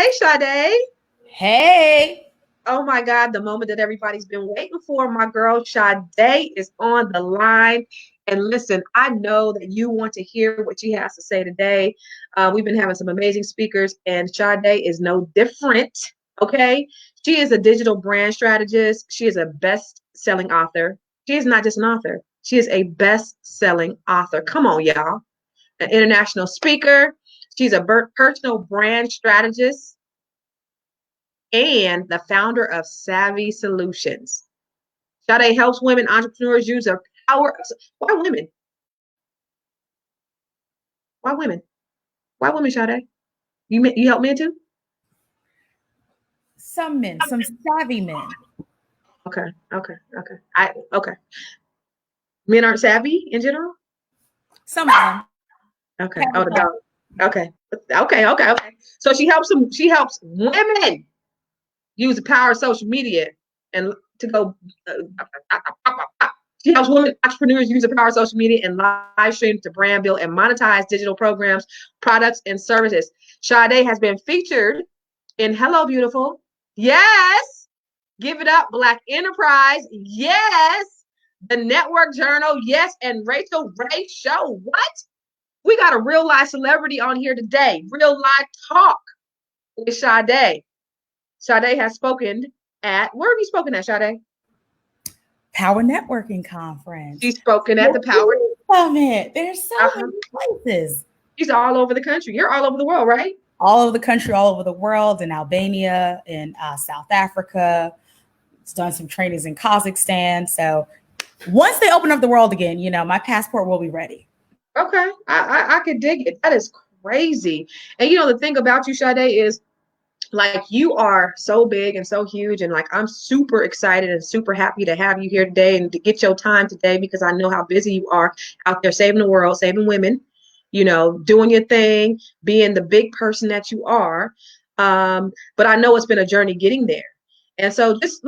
Hey, Sade. Hey, Oh my God, the moment that everybody's been waiting for. My girl Sade is on the line. And listen, I know that you want to hear what she has to say today. We've been having some amazing speakers, and Sade is no different. Okay. She is a digital brand strategist. She is a best-selling author. She is not just an author, she is a best-selling author. Come on, y'all. An international speaker. She's a personal brand strategist and the founder of Savvy Solutions. Sade helps women entrepreneurs use their power. Why women? Why women? Why women, Sade? You help men too? some men, some savvy men. Okay. Okay. Men aren't savvy in general? Some of them. Okay. Oh, the dog. Okay. Okay. So she helps women use the power of social media and to go. She helps women entrepreneurs use the power of social media and live stream to brand build and monetize digital programs, products, and services. Sade has been featured in Hello Beautiful. Yes. Give It Up Black Enterprise. Yes. The Network Journal. Yes. And Rachel Ray Show. What? We got a real life celebrity on here today. Real life talk with Sade. Sade has spoken at, where have you spoken at, Sade? Power Networking Conference. She's spoken at the Power Summit. There's so many places. She's all over the country. You're all over the world, right? All over the country, all over the world, in Albania, in South Africa. It's done some trainings in Kazakhstan. So once they open up the world again, my passport will be ready. Okay. I could dig it. That is crazy. And the thing about you, Sade, is like you are so big and so huge, and like I'm super excited and super happy to have you here today and to get your time today because I know how busy you are out there saving the world, saving women, doing your thing, being the big person that you are. But I know it's been a journey getting there. And so just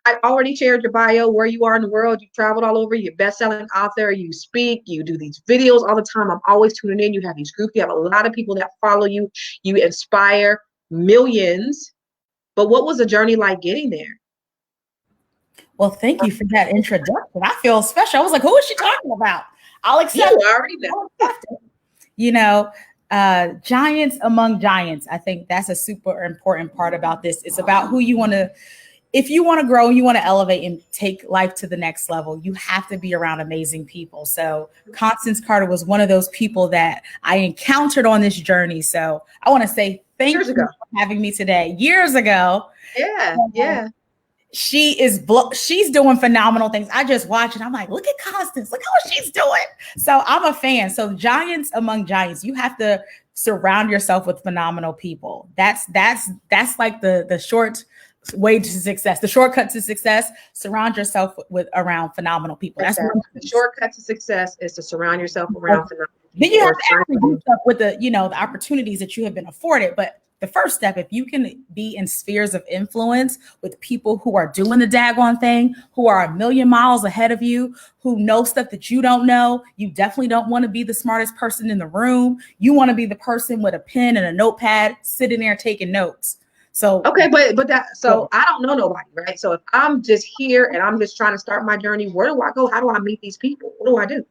I already shared your bio, where you are in the world. You've traveled all over. You're best-selling author. You speak. You do these videos all the time. I'm always tuning in. You have these groups. You have a lot of people that follow you. You inspire millions. But what was the journey like getting there? Well, thank you for that introduction. I feel special. I was like, who is she talking about? I'll accept You already know. Giants among giants. I think that's a super important part about this. It's about who you want to, if you want to grow, you want to elevate and take life to the next level, you have to be around amazing people. So Constance Carter was one of those people that I encountered on this journey. So I want to say thank you for having me today. Years ago. Yeah. She's doing phenomenal things. I just watch it. I'm like, look at Constance, look how she's doing. So I'm a fan. So giants among giants, you have to surround yourself with phenomenal people. That's like the short way to success, the shortcut to success. Surround yourself with around phenomenal people. That's the shortcut to success is to surround yourself around phenomenal people. Then you have to actually do stuff with the opportunities that you have been afforded. But the first step, if you can be in spheres of influence with people who are doing the daggone thing, who are a million miles ahead of you, who know stuff that you don't know, you definitely don't want to be the smartest person in the room. You want to be the person with a pen and a notepad sitting there taking notes. So okay, but I don't know nobody, right? So if I'm just here and I'm just trying to start my journey, where do I go? How do I meet these people? What do I do?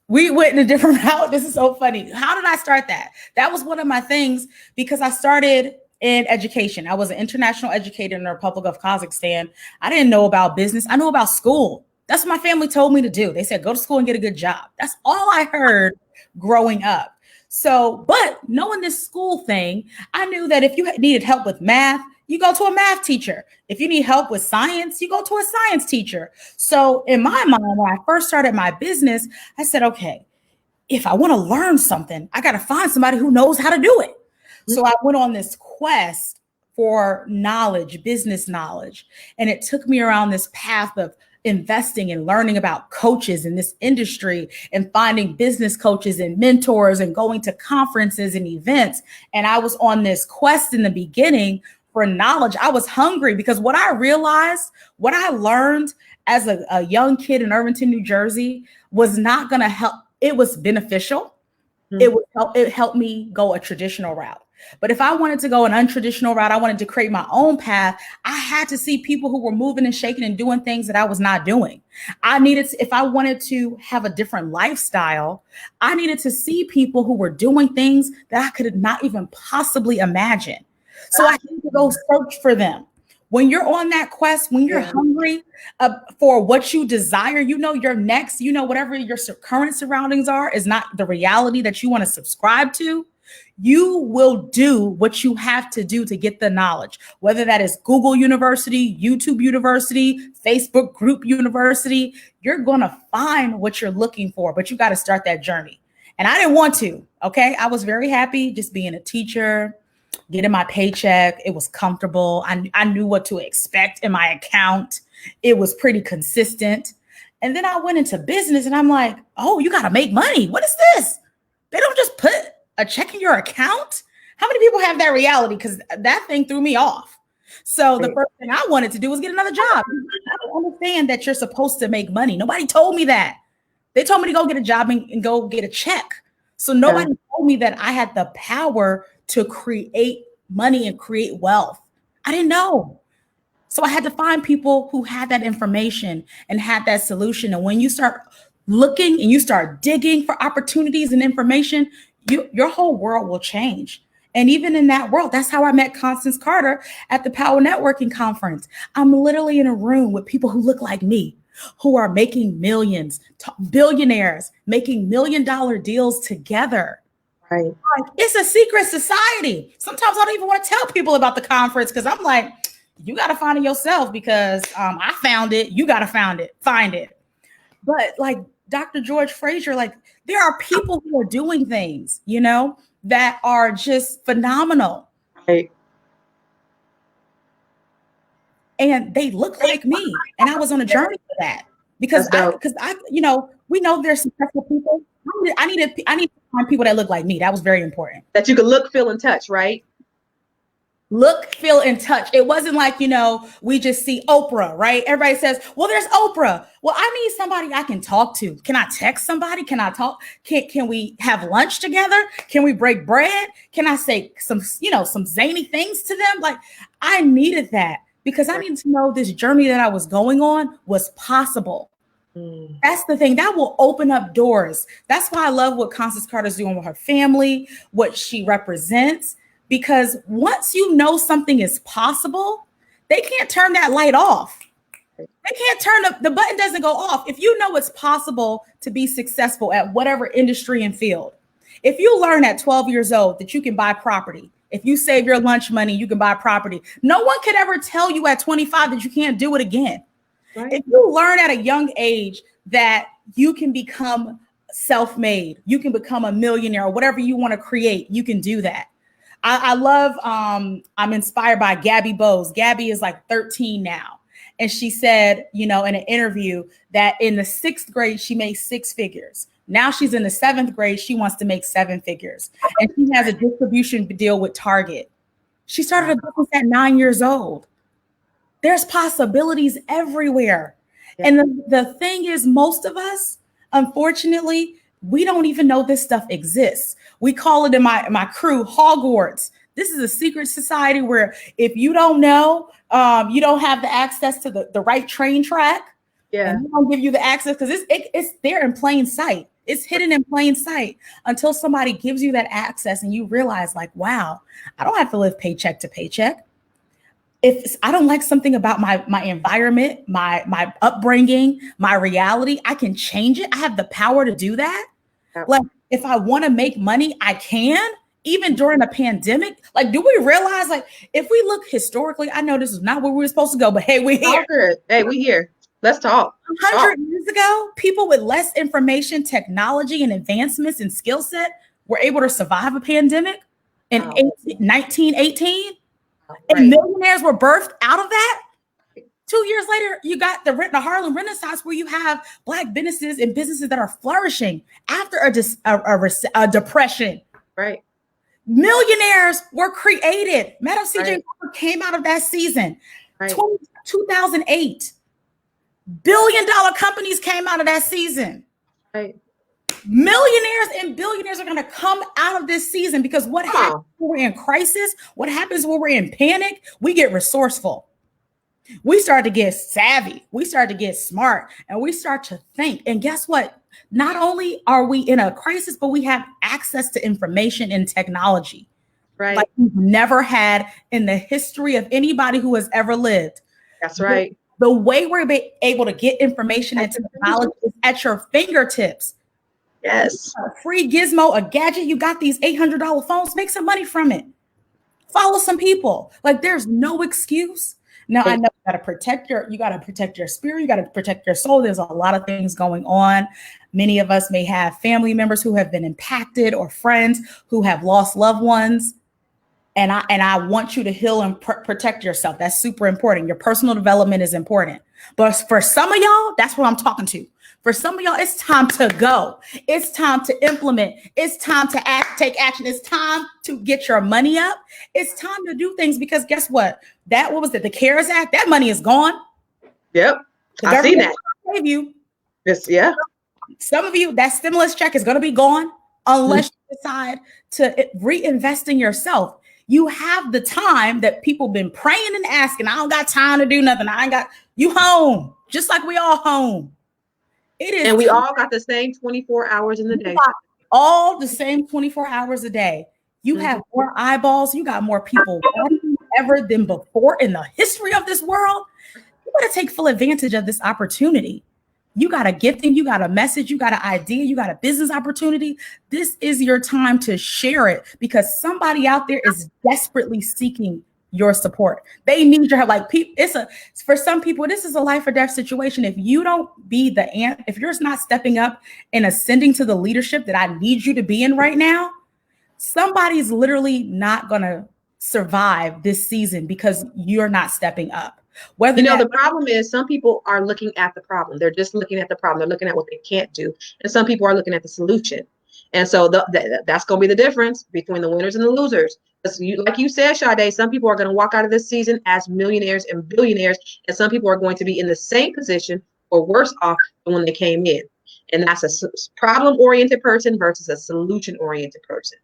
We went in a different route. This is so funny. How did I start that? That was one of my things because I started in education. I was an international educator in the Republic of Kazakhstan. I didn't know about business. I knew about school. That's what my family told me to do. They said, go to school and get a good job. That's all I heard growing up. So, but knowing this school thing, I knew that if you needed help with math, you go to a math teacher. If you need help with science, you go to a science teacher. So in my mind, when I first started my business, I said, okay, if I want to learn something, I got to find somebody who knows how to do it. So I went on this quest for knowledge, business knowledge. And it took me around this path of investing and learning about coaches in this industry and finding business coaches and mentors and going to conferences and events. And I was on this quest in the beginning for knowledge. I was hungry because what I realized, what I learned as a young kid in Irvington, New Jersey was not going to help. It was beneficial, it helped me go a traditional route. But if I wanted to go an untraditional route, I wanted to create my own path, I had to see people who were moving and shaking and doing things that I was not doing. I needed to, if I wanted to have a different lifestyle, I needed to see people who were doing things that I could not even possibly imagine. So I had to go search for them. When you're on that quest, when you're hungry for what you desire, you know your next, you know, whatever your current surroundings are is not the reality that you want to subscribe to. You will do what you have to do to get the knowledge, whether that is Google University, YouTube University, Facebook Group University. You're going to find what you're looking for, but you got to start that journey. And I didn't want to. Okay. I was very happy just being a teacher, getting my paycheck. It was comfortable. I knew what to expect in my account. It was pretty consistent. And then I went into business and I'm like, oh, you got to make money. What is this? They don't just put a check in your account. How many people have that reality? Because that thing threw me off. So the first thing I wanted to do was get another job. I don't understand that you're supposed to make money. Nobody told me that. They told me to go get a job and go get a check. So nobody told me that I had the power to create money and create wealth. I didn't know. So I had to find people who had that information and had that solution. And when you start looking and you start digging for opportunities and information, your whole world will change. And even in that world, that's how I met Constance Carter at the Power Networking Conference. I'm literally in a room with people who look like me, who are making millions, billionaires, making $1 million deals together. Right. Like, it's a secret society. Sometimes I don't even want to tell people about the conference because I'm like, you got to find it yourself because I found it. You got to find it. But like Dr. George Fraser, like there are people who are doing things, you know, that are just phenomenal. Right. And they look like me. And I was on a journey for that because I, you know, we know there's successful people. I need to find people that look like me. That was very important. That you can look, feel, and touch, right? Look, feel, and touch. It wasn't like, you know, we just see Oprah, right? Everybody says, well, there's Oprah. Well, I need somebody I can talk to. Can I text somebody? Can I talk? Can we have lunch together? Can we break bread? Can I say some zany things to them? Like I needed that because I needed to know this journey that I was going on was possible. That's the thing that will open up doors. That's why I love what Constance Carter's doing with her family, what she represents. Because once you know something is possible, they can't turn that light off. They can't turn the button doesn't go off. If you know it's possible to be successful at whatever industry and field, if you learn at 12 years old that you can buy property, if you save your lunch money, you can buy property. No one could ever tell you at 25 that you can't do it again. Right. If you learn at a young age that you can become self-made, you can become a millionaire or whatever you want to create, you can do that. I love, I'm inspired by Gabby Bowes. Gabby is like 13 now. And she said, you know, in an interview that in the 6th grade, she made 6 figures. Now she's in the 7th grade. She wants to make 7 figures. And she has a distribution deal with Target. She started a business at 9 years old. There's possibilities everywhere. Yeah. And the thing is, most of us, unfortunately, we don't even know this stuff exists. We call it in my crew Hogwarts. This is a secret society where if you don't know, you don't have the access to the right train track. Yeah, and we don't give you the access because it's there in plain sight. It's hidden in plain sight until somebody gives you that access and you realize, like, wow, I don't have to live paycheck to paycheck. If I don't like something about my environment, my upbringing, my reality, I can change it. I have the power to do that. Like if I want to make money, I can, even during a pandemic. Like, do we realize, like, if we look historically, I know this is not where we were supposed to go, but hey, we're here. Hey, we here. Let's talk. 100 years ago, people with less information, technology, and advancements and skill set were able to survive a pandemic in 1918. And millionaires were birthed out of that. 2 years later, you got the Harlem Renaissance, where you have Black businesses and businesses that are flourishing after a depression. Right. Millionaires were created. Madam C.J. Walker came out of that season. 2008. $1 billion companies came out of that season. Right. Millionaires and billionaires are going to come out of this season because what happens when we're in crisis? What happens when we're in panic? We get resourceful. We start to get savvy. We start to get smart, and we start to think. And guess what? Not only are we in a crisis, but we have access to information and technology. Right. Like we've never had in the history of anybody who has ever lived. That's right. The way we're able to get information and technology is at your fingertips. Yes. A free gizmo, a gadget. You got these $800 phones. Make some money from it. Follow some people. Like there's no excuse. Now I know you got to protect your spirit. You got to protect your soul. There's a lot of things going on. Many of us may have family members who have been impacted or friends who have lost loved ones. And I want you to heal and protect yourself. That's super important. Your personal development is important. But for some of y'all, that's what I'm talking to. For some of y'all, it's time to go. It's time to implement. It's time to take action. It's time to get your money up. It's time to do things because guess what? What was it? The CARES Act, that money is gone. Yep. I see that. Gave you. Yes, yeah. Some of you, that stimulus check is going to be gone unless you decide to reinvest in yourself. You have the time that people been praying and asking. I don't got time to do nothing. You home, just like we all home. It is. And we all got the same 24 hours in the day. All the same 24 hours a day. You have more eyeballs. You got more people ever than before in the history of this world. You got to take full advantage of this opportunity. You got a gifting, you got a message, you got an idea, you got a business opportunity. This is your time to share it because somebody out there is desperately seeking your support. They need your help. Like for some people, this is a life or death situation. If you don't if you're not stepping up and ascending to the leadership that I need you to be in right now, somebody's literally not going to survive this season because you're not stepping up. The problem is some people are looking at the problem. They're just looking at the problem. They're looking at what they can't do. And some people are looking at the solution. And so that's going to be the difference between the winners and the losers. Like you said, Sade, some people are going to walk out of this season as millionaires and billionaires. And some people are going to be in the same position or worse off than when they came in. And that's a problem-oriented person versus a solution-oriented person.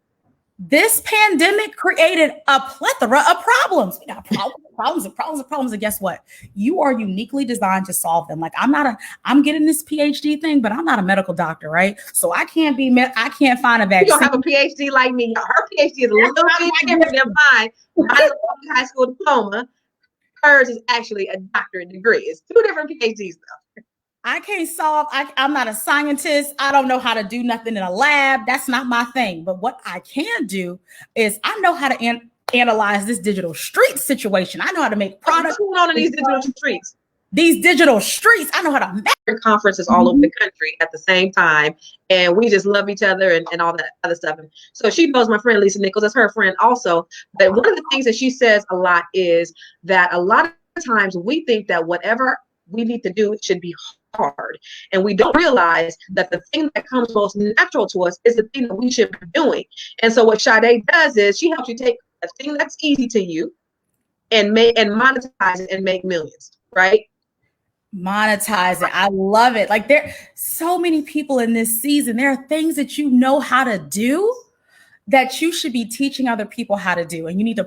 This pandemic created a plethora of problems. We got problems. And guess what? You are uniquely designed to solve them. Like I'm getting this PhD thing, but I'm not a medical doctor, right? So I can't find a vaccine. You don't have a PhD like me. Her PhD is a little bit different than mine. Mine's a high school diploma. Hers is actually a doctorate degree. It's two different PhDs though. I can't I'm not a scientist. I don't know how to do nothing in a lab. That's not my thing. But what I can do is I know how to analyze this digital street situation. I know how to make products. What's going on in these digital streets? These digital streets, I know how to make conferences all over the country at the same time. And we just love each other and all that other stuff. And so she knows my friend Lisa Nichols. That's her friend also. But one of the things that she says a lot is that a lot of times we think that whatever we need to do should be hard. And we don't realize that the thing that comes most natural to us is the thing that we should be doing. And so what Sade does is she helps you take a thing that's easy to you and monetize it and make millions, right? Monetize it. I love it. Like there are so many people in this season. There are things that you know how to do that you should be teaching other people how to do. And you need to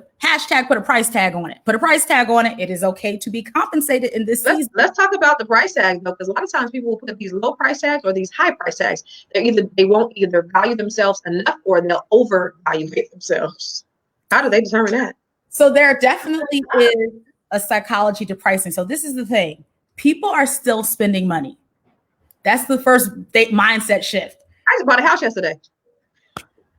put a price tag on it. Put a price tag on it. It is okay to be compensated in this season. Let's talk about the price tags though, because a lot of times people will put these low price tags or these high price tags. They won't either value themselves enough or they'll overvalue themselves. How do they determine that? So there definitely is a psychology to pricing. So this is the thing. People are still spending money. That's the first mindset shift. I just bought a house yesterday.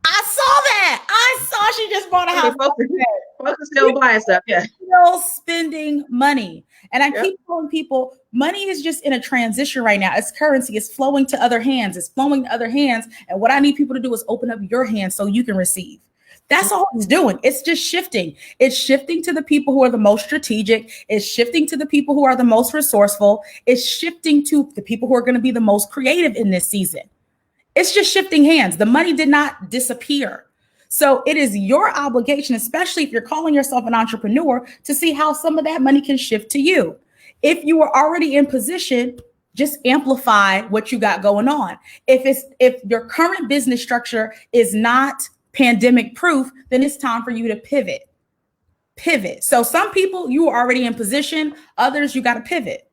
I saw that. I saw she just bought a house. Folks are still buying stuff. Yeah. Still spending money. And I keep telling people, money is just in a transition right now. It's currency. It's flowing to other hands. It's flowing to other hands. And what I need people to do is open up your hands so you can receive. That's all it's doing. It's just shifting. It's shifting to the people who are the most strategic. It's shifting to the people who are the most resourceful. It's shifting to the people who are going to be the most creative in this season. It's just shifting hands. The money did not disappear. So it is your obligation, especially if you're calling yourself an entrepreneur, to see how some of that money can shift to you. If you are already in position, just amplify what you got going on. If your current business structure is not pandemic proof, then it's time for you to pivot. So some people, you are already in position, others you got to pivot.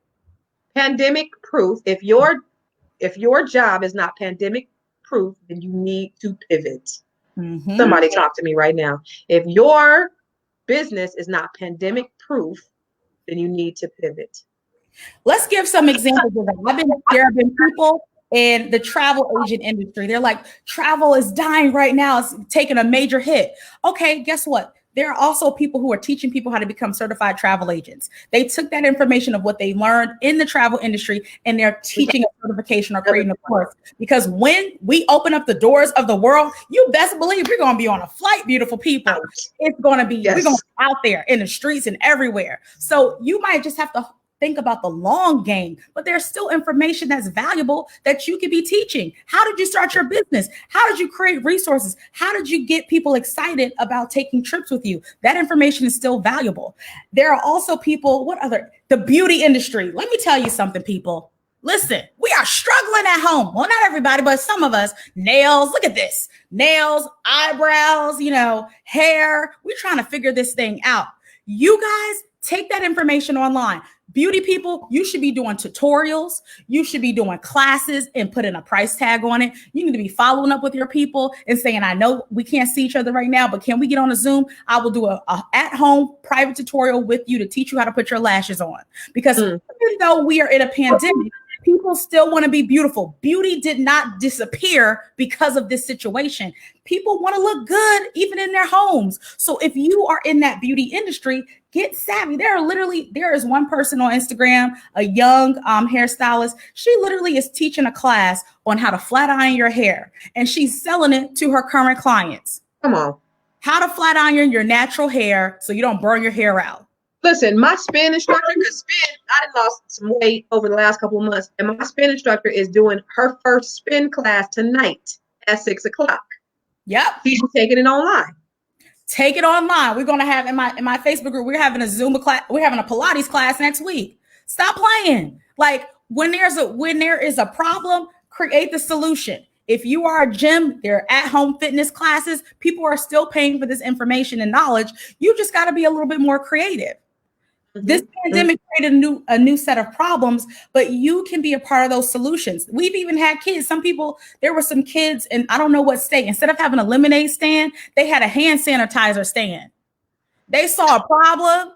Pandemic proof. If your job is not pandemic proof, then you need to pivot. Mm-hmm. Somebody talk to me right now. If your business is not pandemic proof, then you need to pivot. Let's give some examples of that. There have been people in the travel agent industry. They're like, travel is dying right now. It's taking a major hit. Okay, guess what? There are also people who are teaching people how to become certified travel agents. They took that information of what they learned in the travel industry and they're teaching a certification or creating a course. Because when we open up the doors of the world, you best believe we're going to be on a flight, beautiful people. It's going to be, we're going to be out there in the streets and everywhere. So you might just have to think about the long game, but there's still information that's valuable that you could be teaching. How did you start your business? How did you create resources? How did you get people excited about taking trips with you? That information is still valuable. There are also people, the beauty industry. Let me tell you something, people. Listen, we are struggling at home. Well, not everybody, but some of us. Nails, look at this. Nails, eyebrows, hair. We're trying to figure this thing out. You guys take that information online. Beauty people, you should be doing tutorials. You should be doing classes and putting a price tag on it. You need to be following up with your people and saying, I know we can't see each other right now, but can we get on a Zoom? I will do a at-home private tutorial with you to teach you how to put your lashes on. Because even though we are in a pandemic, people still want to be beautiful. Beauty did not disappear because of this situation. People want to look good even in their homes. So if you are in that beauty industry, get savvy. There is one person on Instagram, a young hairstylist. She literally is teaching a class on how to flat iron your hair, and she's selling it to her current clients. Come on. How to flat iron your natural hair so you don't burn your hair out. Listen, my spin instructor, I done lost some weight over the last couple of months, and my spin instructor is doing her first spin class tonight at 6:00. Yep. She's taking it online. Take it online. We're going to have in my Facebook group, we're having a Zumba class. We're having a Pilates class next week. Stop playing. Like when there is a problem, create the solution. If you are a gym, there are at-home fitness classes. People are still paying for this information and knowledge. You just got to be a little bit more creative. This pandemic created a new set of problems, but you can be a part of those solutions. We've even had kids. There were some kids, and I don't know what state. Instead of having a lemonade stand, they had a hand sanitizer stand. They saw a problem,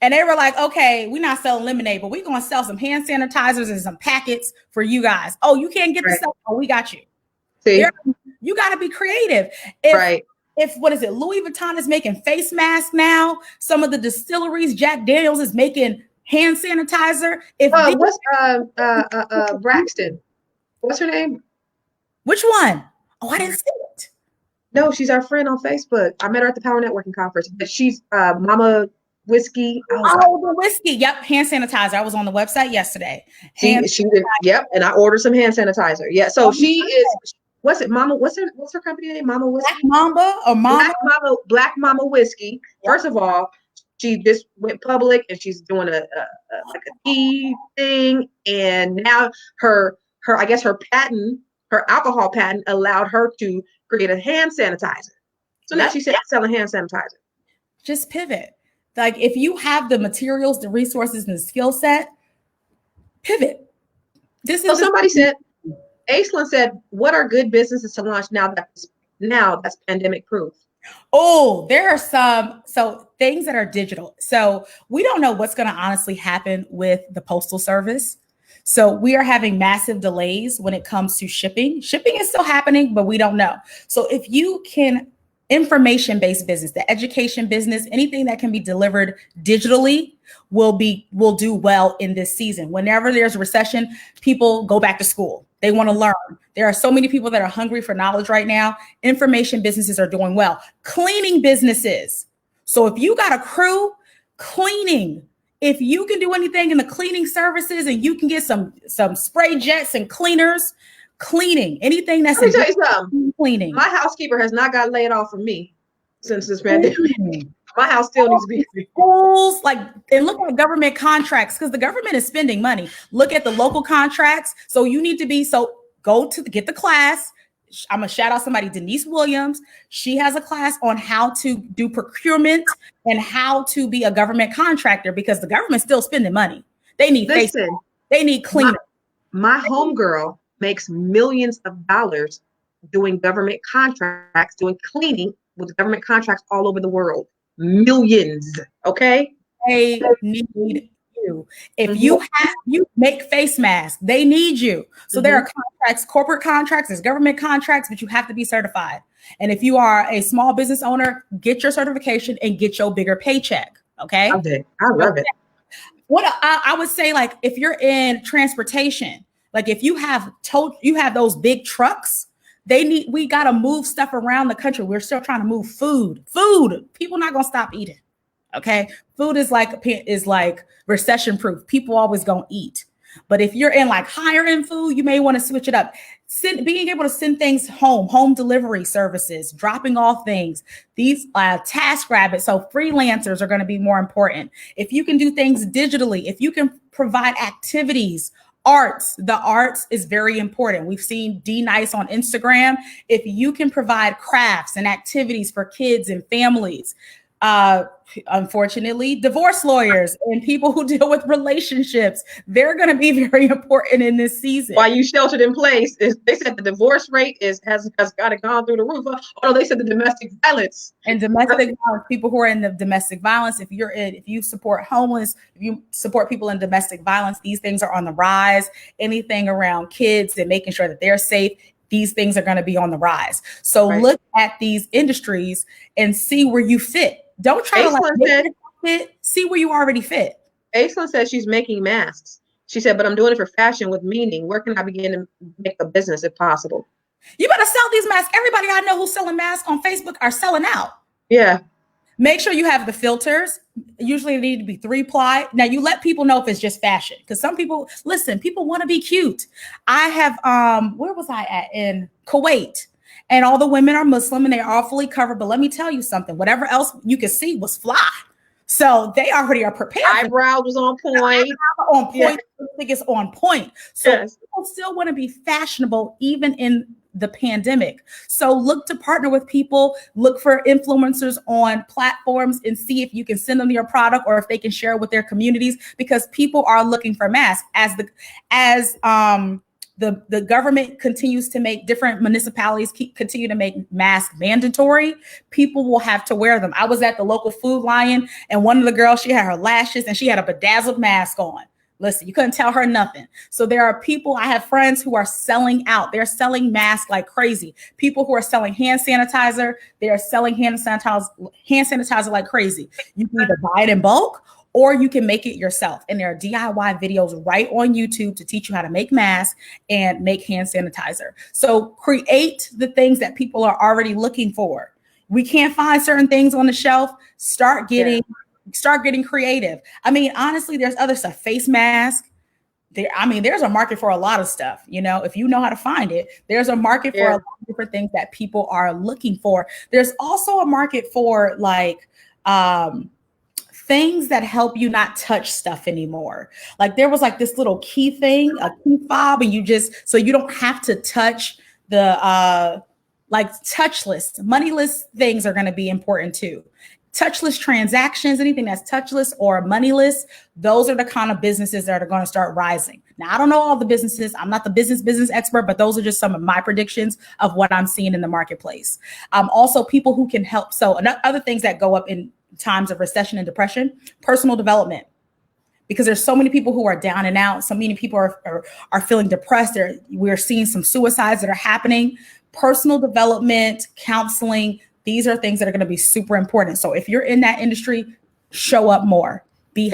and they were like, "Okay, we're not selling lemonade, but we're going to sell some hand sanitizers and some packets for you guys. Oh, you can't get the stuff? Oh, we got you." See? You got to be creative. If Louis Vuitton is making face masks now. Some of the distilleries, Jack Daniels is making hand sanitizer. What's Braxton? What's her name? Which one? Oh, I didn't see it. No, she's our friend on Facebook. I met her at the Power Networking Conference. But she's Mama Whiskey. Oh, the whiskey. Yep, hand sanitizer. I was on the website yesterday. Yep, and I ordered some hand sanitizer. Yeah, so she is. What's it, Mama? What's her company name? Mama Whiskey? Black Mamba or Mama? Black Mama Whiskey. Yep. First of all, she just went public and she's doing a tea thing, and now her patent, her alcohol patent, allowed her to create a hand sanitizer. So now she's selling hand sanitizer. Just pivot. Like if you have the materials, the resources, and the skill set, pivot. Somebody said. Aislinn said, what are good businesses to launch now that's pandemic proof? Oh, there are some things that are digital. So we don't know what's going to honestly happen with the Postal Service. So we are having massive delays when it comes to shipping. Shipping is still happening, but we don't know. So if you can information-based business, the education business, anything that can be delivered digitally will do well in this season. Whenever there's a recession, people go back to school. They want to learn. There are so many people that are hungry for knowledge right now. Information businesses are doing well. Cleaning businesses. So if you got a crew, cleaning, if you can do anything in the cleaning services and you can get some spray jets and cleaners, cleaning, anything that's Let me tell you something. Cleaning. My housekeeper has not got laid off from me since this pandemic. My house still needs to be schools, like, and look at government contracts because the government is spending money. Look at the local contracts. So you need to be go to get the class. I'm gonna shout out somebody, Denise Williams. She has a class on how to do procurement and how to be a government contractor because the government's still spending money. They need they need cleanup. My homegirl makes millions of dollars doing government contracts, doing cleaning with government contracts all over the world. Millions. Okay. They need you. If you make face masks, they need you. So there are contracts, corporate contracts, there's government contracts, but you have to be certified. And if you are a small business owner, get your certification and get your bigger paycheck. Okay. I love it. What I would say, like, if you're in transportation, like if you have those big trucks, we got to move stuff around the country. We're still trying to move food. People not going to stop eating. Okay. Food is like recession proof. People always going to eat. But if you're in like higher end food, you may want to switch it up. Being able to send things home delivery services, dropping off things, these TaskRabbit. So freelancers are going to be more important. If you can do things digitally, if you can provide activities, the arts is very important. We've seen D Nice on Instagram. If you can provide crafts and activities for kids and families, unfortunately, divorce lawyers and people who deal with relationships, they're going to be very important in this season. While you sheltered in place, they said the divorce rate has got to gone through the roof. Oh, they said the domestic violence. And domestic violence, people who are in the domestic violence, if you support homeless, if you support people in domestic violence, these things are on the rise. Anything around kids and making sure that they're safe, these things are going to be on the rise. So Look at these industries and see where you fit. Don't try to fit. See where you already fit. Aislinn says she's making masks. She said, but I'm doing it for fashion with meaning. Where can I begin to make a business if possible? You better sell these masks. Everybody I know who's selling masks on Facebook are selling out. Yeah. Make sure you have the filters. Usually they need to be 3-ply. Now you let people know if it's just fashion. Because some people, people want to be cute. I have, where was I at? In Kuwait. And all the women are Muslim and they're all fully covered. But let me tell you something. Whatever else you could see was fly. So they already are prepared. Eyebrows was on point. On point. Yeah. I think it's on point. So people still want to be fashionable even in the pandemic. So look to partner with people, look for influencers on platforms and see if you can send them your product or if they can share it with their communities, because people are looking for masks the government continues to make different municipalities continue to make masks mandatory. People will have to wear them. I was at the local Food Lion and one of the girls, she had her lashes and she had a bedazzled mask on. Listen, you couldn't tell her nothing. So there are people, I have friends who are selling out. They're selling masks like crazy. People who are selling hand sanitizer, they are selling hand sanitizer like crazy. You can either buy it in bulk or you can make it yourself. And there are DIY videos right on YouTube to teach you how to make masks and make hand sanitizer. So create the things that people are already looking for. We can't find certain things on the shelf. Start getting creative. I mean, honestly, there's other stuff. Face mask. There's a market for a lot of stuff. If you know how to find it, there's a market for a lot of different things that people are looking for. There's also a market for things that help you not touch stuff anymore. Like there was like this little key thing, a key fob, and so you don't have to touch the touchless, moneyless things are going to be important too. Touchless transactions, anything that's touchless or moneyless, those are the kind of businesses that are going to start rising. Now, I don't know all the businesses. I'm not the business expert, but those are just some of my predictions of what I'm seeing in the marketplace. Also, people who can help. So other things that go up in times of recession and depression, personal development, because there's so many people who are down and out. So many people are feeling depressed. We're seeing some suicides that are happening. Personal development, counseling, these are things that are going to be super important. So if you're in that industry, show up more. Be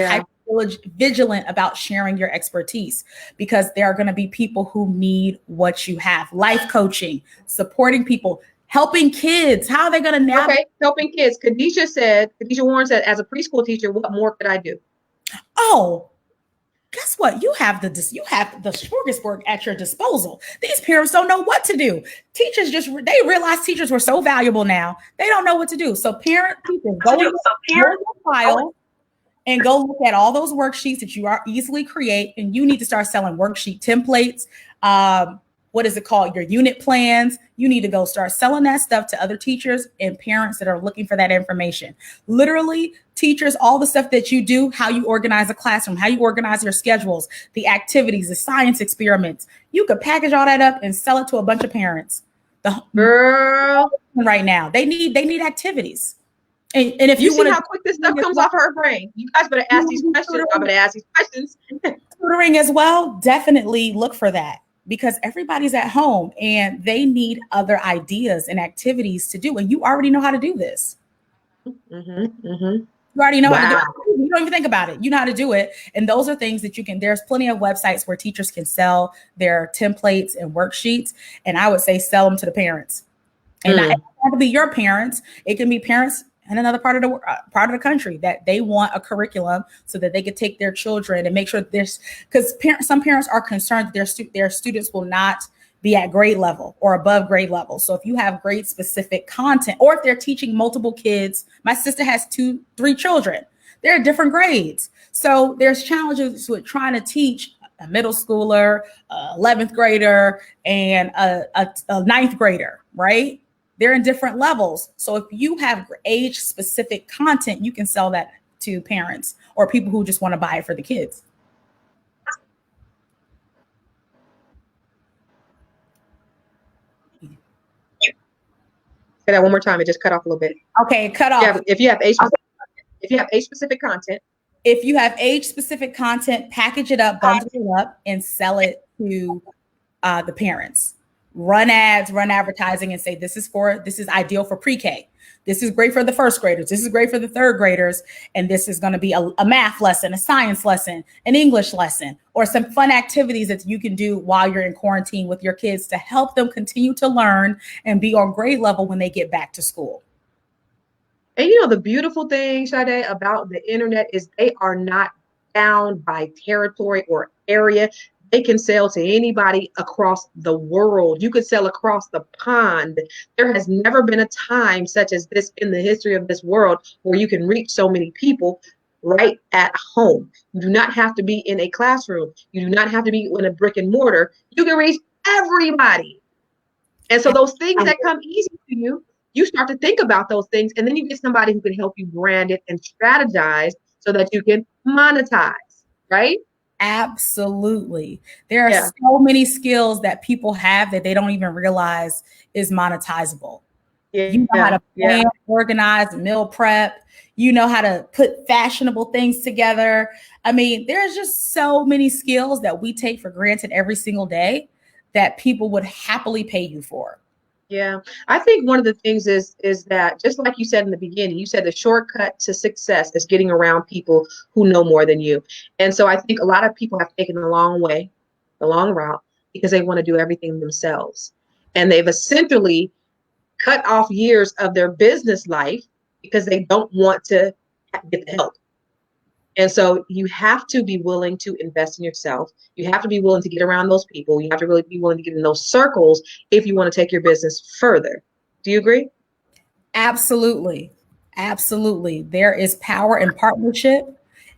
vigilant about sharing your expertise, because there are going to be people who need what you have. Life coaching, supporting people, helping kids. How are they going to navigate? Okay, helping kids. Khadijah Warren said, as a preschool teacher, what more could I do? Oh, guess what? You have the smorgasbord at your disposal. These parents don't know what to do. Teachers they realize teachers were so valuable now. They don't know what to do. So teachers, go in your file and go look at all those worksheets that you are easily create. And you need to start selling worksheet templates. What is it called? Your unit plans. You need to go start selling that stuff to other teachers and parents that are looking for that information. Literally, teachers, all the stuff that you do, how you organize a classroom, how you organize your schedules, the activities, the science experiments. You could package all that up and sell it to a bunch of parents. Girl, right now, they need activities. And if you see how quick this stuff comes off her brain, you guys better ask these questions. I'm going to ask these questions. Tutoring as well, definitely look for that. Because everybody's at home and they need other ideas and activities to do. And you already know how to do this. You already know how to do it. You don't even think about it. You know how to do it. And those are things that you can, there's plenty of websites where teachers can sell their templates and worksheets. And I would say sell them to the parents. And it doesn't have to be your parents. It can be parents in another part of the country that they want a curriculum so that they could take their children and make sure there's, because some parents are concerned that their students will not be at grade level or above grade level. So if you have grade specific content, or if they're teaching multiple kids, my sister has 3 children, they're at different grades. So there's challenges with trying to teach a middle schooler, 11th grader, and a 9th grader, right? They're in different levels. So if you have age specific content, you can sell that to parents or people who just want to buy it for the kids. Say that one more time. It just cut off a little bit. Okay, cut off. Yeah, if you have age specific content. If you have age specific content, package it up, bundle it up, and sell it to the parents. Run ads, run advertising, and say this is ideal for pre-K. This is great for the first graders. This is great for the third graders. And this is going to be a math lesson, a science lesson, an English lesson, or some fun activities that you can do while you're in quarantine with your kids to help them continue to learn and be on grade level when they get back to school. And you know, the beautiful thing, Sade, about the internet is they are not bound by territory or area. They can sell to anybody across the world. You could sell across the pond. There has never been a time such as this in the history of this world where you can reach so many people right at home. You do not have to be in a classroom. You do not have to be in a brick and mortar. You can reach everybody. And so those things that come easy to you, you start to think about those things, and then you get somebody who can help you brand it and strategize so that you can monetize, right? Absolutely. There are so many skills that people have that they don't even realize is monetizable. You know how to plan, organize, meal prep. You know how to put fashionable things together. I mean, there's just so many skills that we take for granted every single day that people would happily pay you for. Yeah, I think one of the things is that, just like you said in the beginning, you said the shortcut to success is getting around people who know more than you. And so I think a lot of people have taken the long route, because they want to do everything themselves. And they've essentially cut off years of their business life because they don't want to get the help. And so you have to be willing to invest in yourself. You have to be willing to get around those people. You have to really be willing to get in those circles if you want to take your business further. Do you agree? Absolutely. Absolutely. There is power in partnership.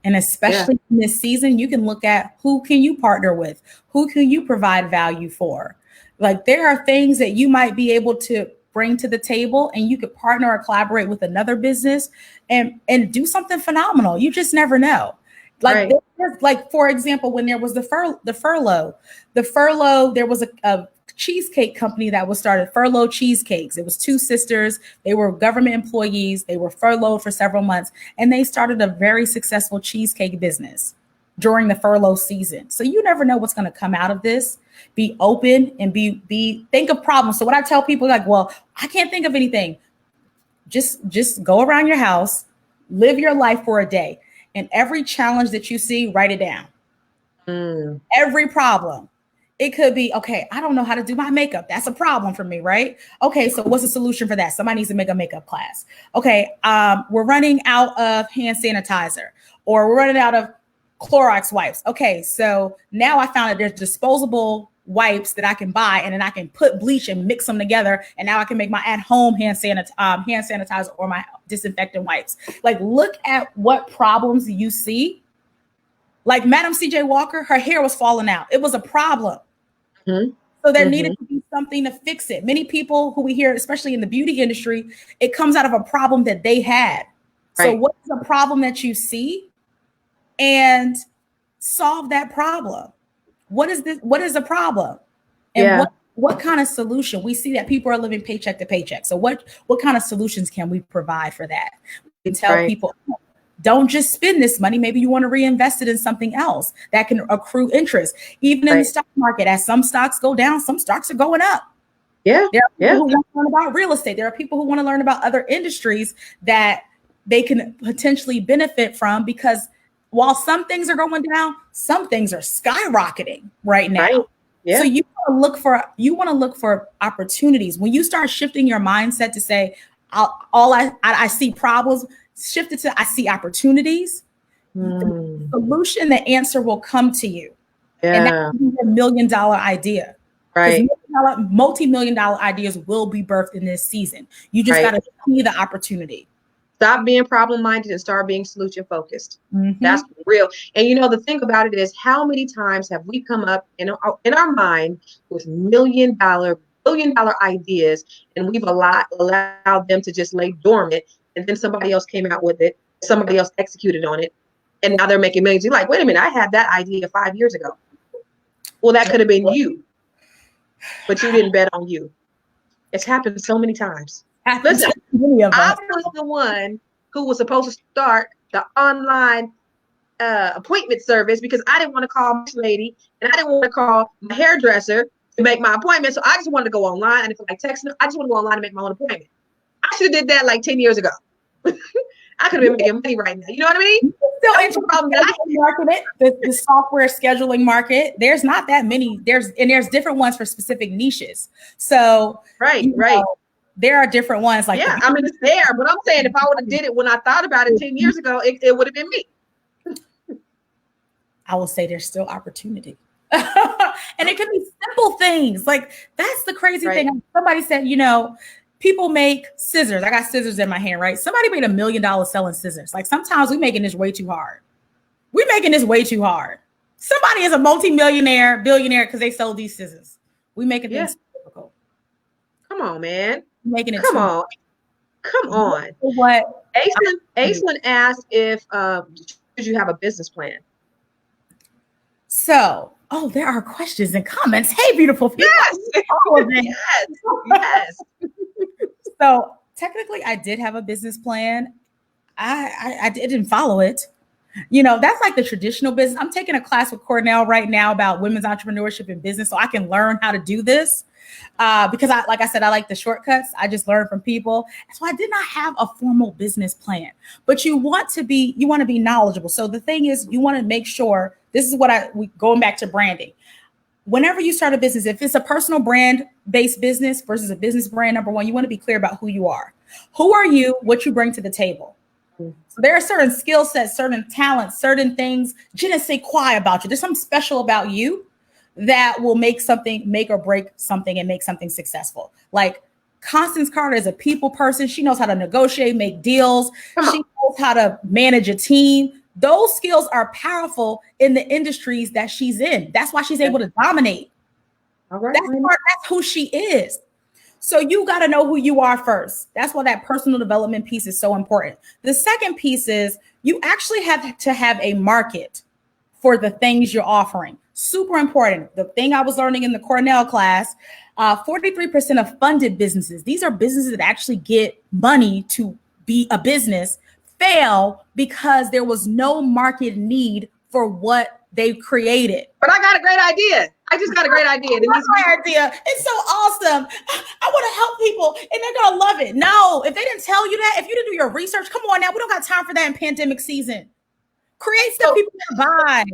And especially in this season, you can look at who can you partner with? Who can you provide value for? Like, there are things that you might be able to bring to the table, and you could partner or collaborate with another business and do something phenomenal. You just never know. Like, like for example, when there was the furlough, there was a cheesecake company that was started, Furlough Cheesecakes. It was 2 sisters. They were government employees. They were furloughed for several months, and they started a very successful cheesecake business during the furlough season. So you never know what's going to come out of this. Be open and think of problems. So what I tell people, like, well, I can't think of anything. Just go around your house, live your life for a day, and every challenge that you see, write it down. Every problem. It could be, okay, I don't know how to do my makeup. That's a problem for me, right? Okay, so what's the solution for that? Somebody needs to make a makeup class. Okay, we're running out of hand sanitizer, or we're running out of Clorox wipes. Okay, so now I found that there's disposable wipes that I can buy, and then I can put bleach and mix them together, and now I can make my at-home hand sanitizer or my disinfectant wipes. Like, look at what problems you see. Like Madam C.J. Walker, her hair was falling out. It was a problem. Mm-hmm. So there needed to be something to fix it. Many people who we hear, especially in the beauty industry, it comes out of a problem that they had. Right. So what is a problem that you see? And solve that problem. What is this? What is the problem? And what kind of solution? We see that people are living paycheck to paycheck. So what kind of solutions can we provide for that? We can tell people, don't just spend this money. Maybe you want to reinvest it in something else that can accrue interest. Even in the stock market, as some stocks go down, some stocks are going up. Yeah. There are people who want to learn about real estate. There are people who want to learn about other industries that they can potentially benefit from, because while some things are going down, some things are skyrocketing right now. Right. Yeah. So you want to look for opportunities. When you start shifting your mindset to say, I see problems, shift it to I see opportunities. The solution, the answer will come to you. Yeah. And that will be a $1 million idea. Right. Multi-million-dollar ideas will be birthed in this season. You just got to see the opportunity. Stop being problem-minded and start being solution-focused. Mm-hmm. That's real. And the thing about it is, how many times have we come up in our mind with $1 million, billion-dollar ideas, and we've allowed them to just lay dormant, and then somebody else came out with it, somebody else executed on it, and now they're making millions. You're like, wait a minute, I had that idea 5 years ago. Well, that could have been you, but you didn't bet on you. It's happened so many times. Listen, I was the one who was supposed to start the online appointment service because I didn't want to call my lady and I didn't want to call my hairdresser to make my appointment. So I just wanted to go online, and if I texting them, I just want to go online and make my own appointment. I should have did that like 10 years ago. I could have been making money right now. You know what I mean? Still the software scheduling market. There's not that many. There's different ones for specific niches. So right. There are different ones. Like I mean, it's there, but I'm saying if I would have did it when I thought about it 10 years ago, it would have been me. I will say there's still opportunity. And it could be simple things. Like, that's the crazy thing. Somebody said, people make scissors. I got scissors in my hand, right? Somebody made $1 million selling scissors. Like, sometimes we're making this way too hard. Somebody is a multi-millionaire, billionaire because they sold these scissors. We making things difficult. Come on, man. Making it. Come on. What? Aislinn asked if did you have a business plan? So, there are questions and comments. Hey, beautiful people. Yes. So technically, I did have a business plan. I didn't follow it. That's like the traditional business. I'm taking a class with Cornell right now about women's entrepreneurship and business, so I can learn how to do this. Because like I said, I like the shortcuts. I just learn from people. So I did not have a formal business plan, but you want to be knowledgeable. So the thing is, you want to make sure, this is going back to branding. Whenever you start a business, if it's a personal brand based business versus a business brand, number one, you want to be clear about who you are. Who are you? What you bring to the table. So there are certain skill sets, certain talents, certain things, je ne sais quoi about you. There's something special about you that will make or break something and make something successful. Like Constance Carter is a people person. She knows how to negotiate, make deals. She knows how to manage a team. Those skills are powerful in the industries that she's in. That's why she's able to dominate. All right. That's who she is. So you got to know who you are first. That's why that personal development piece is so important. The second piece is you actually have to have a market for the things you're offering. Super important. The thing I was learning in the Cornell class, 43% of funded businesses, these are businesses that actually get money to be a business, fail because there was no market need for what they created. But I got a great idea. I just got a great idea. It's so awesome. I want to help people and they're going to love it. No, if they didn't tell you that, if you didn't do your research, come on now. We don't got time for that in pandemic season. Create stuff people can buy.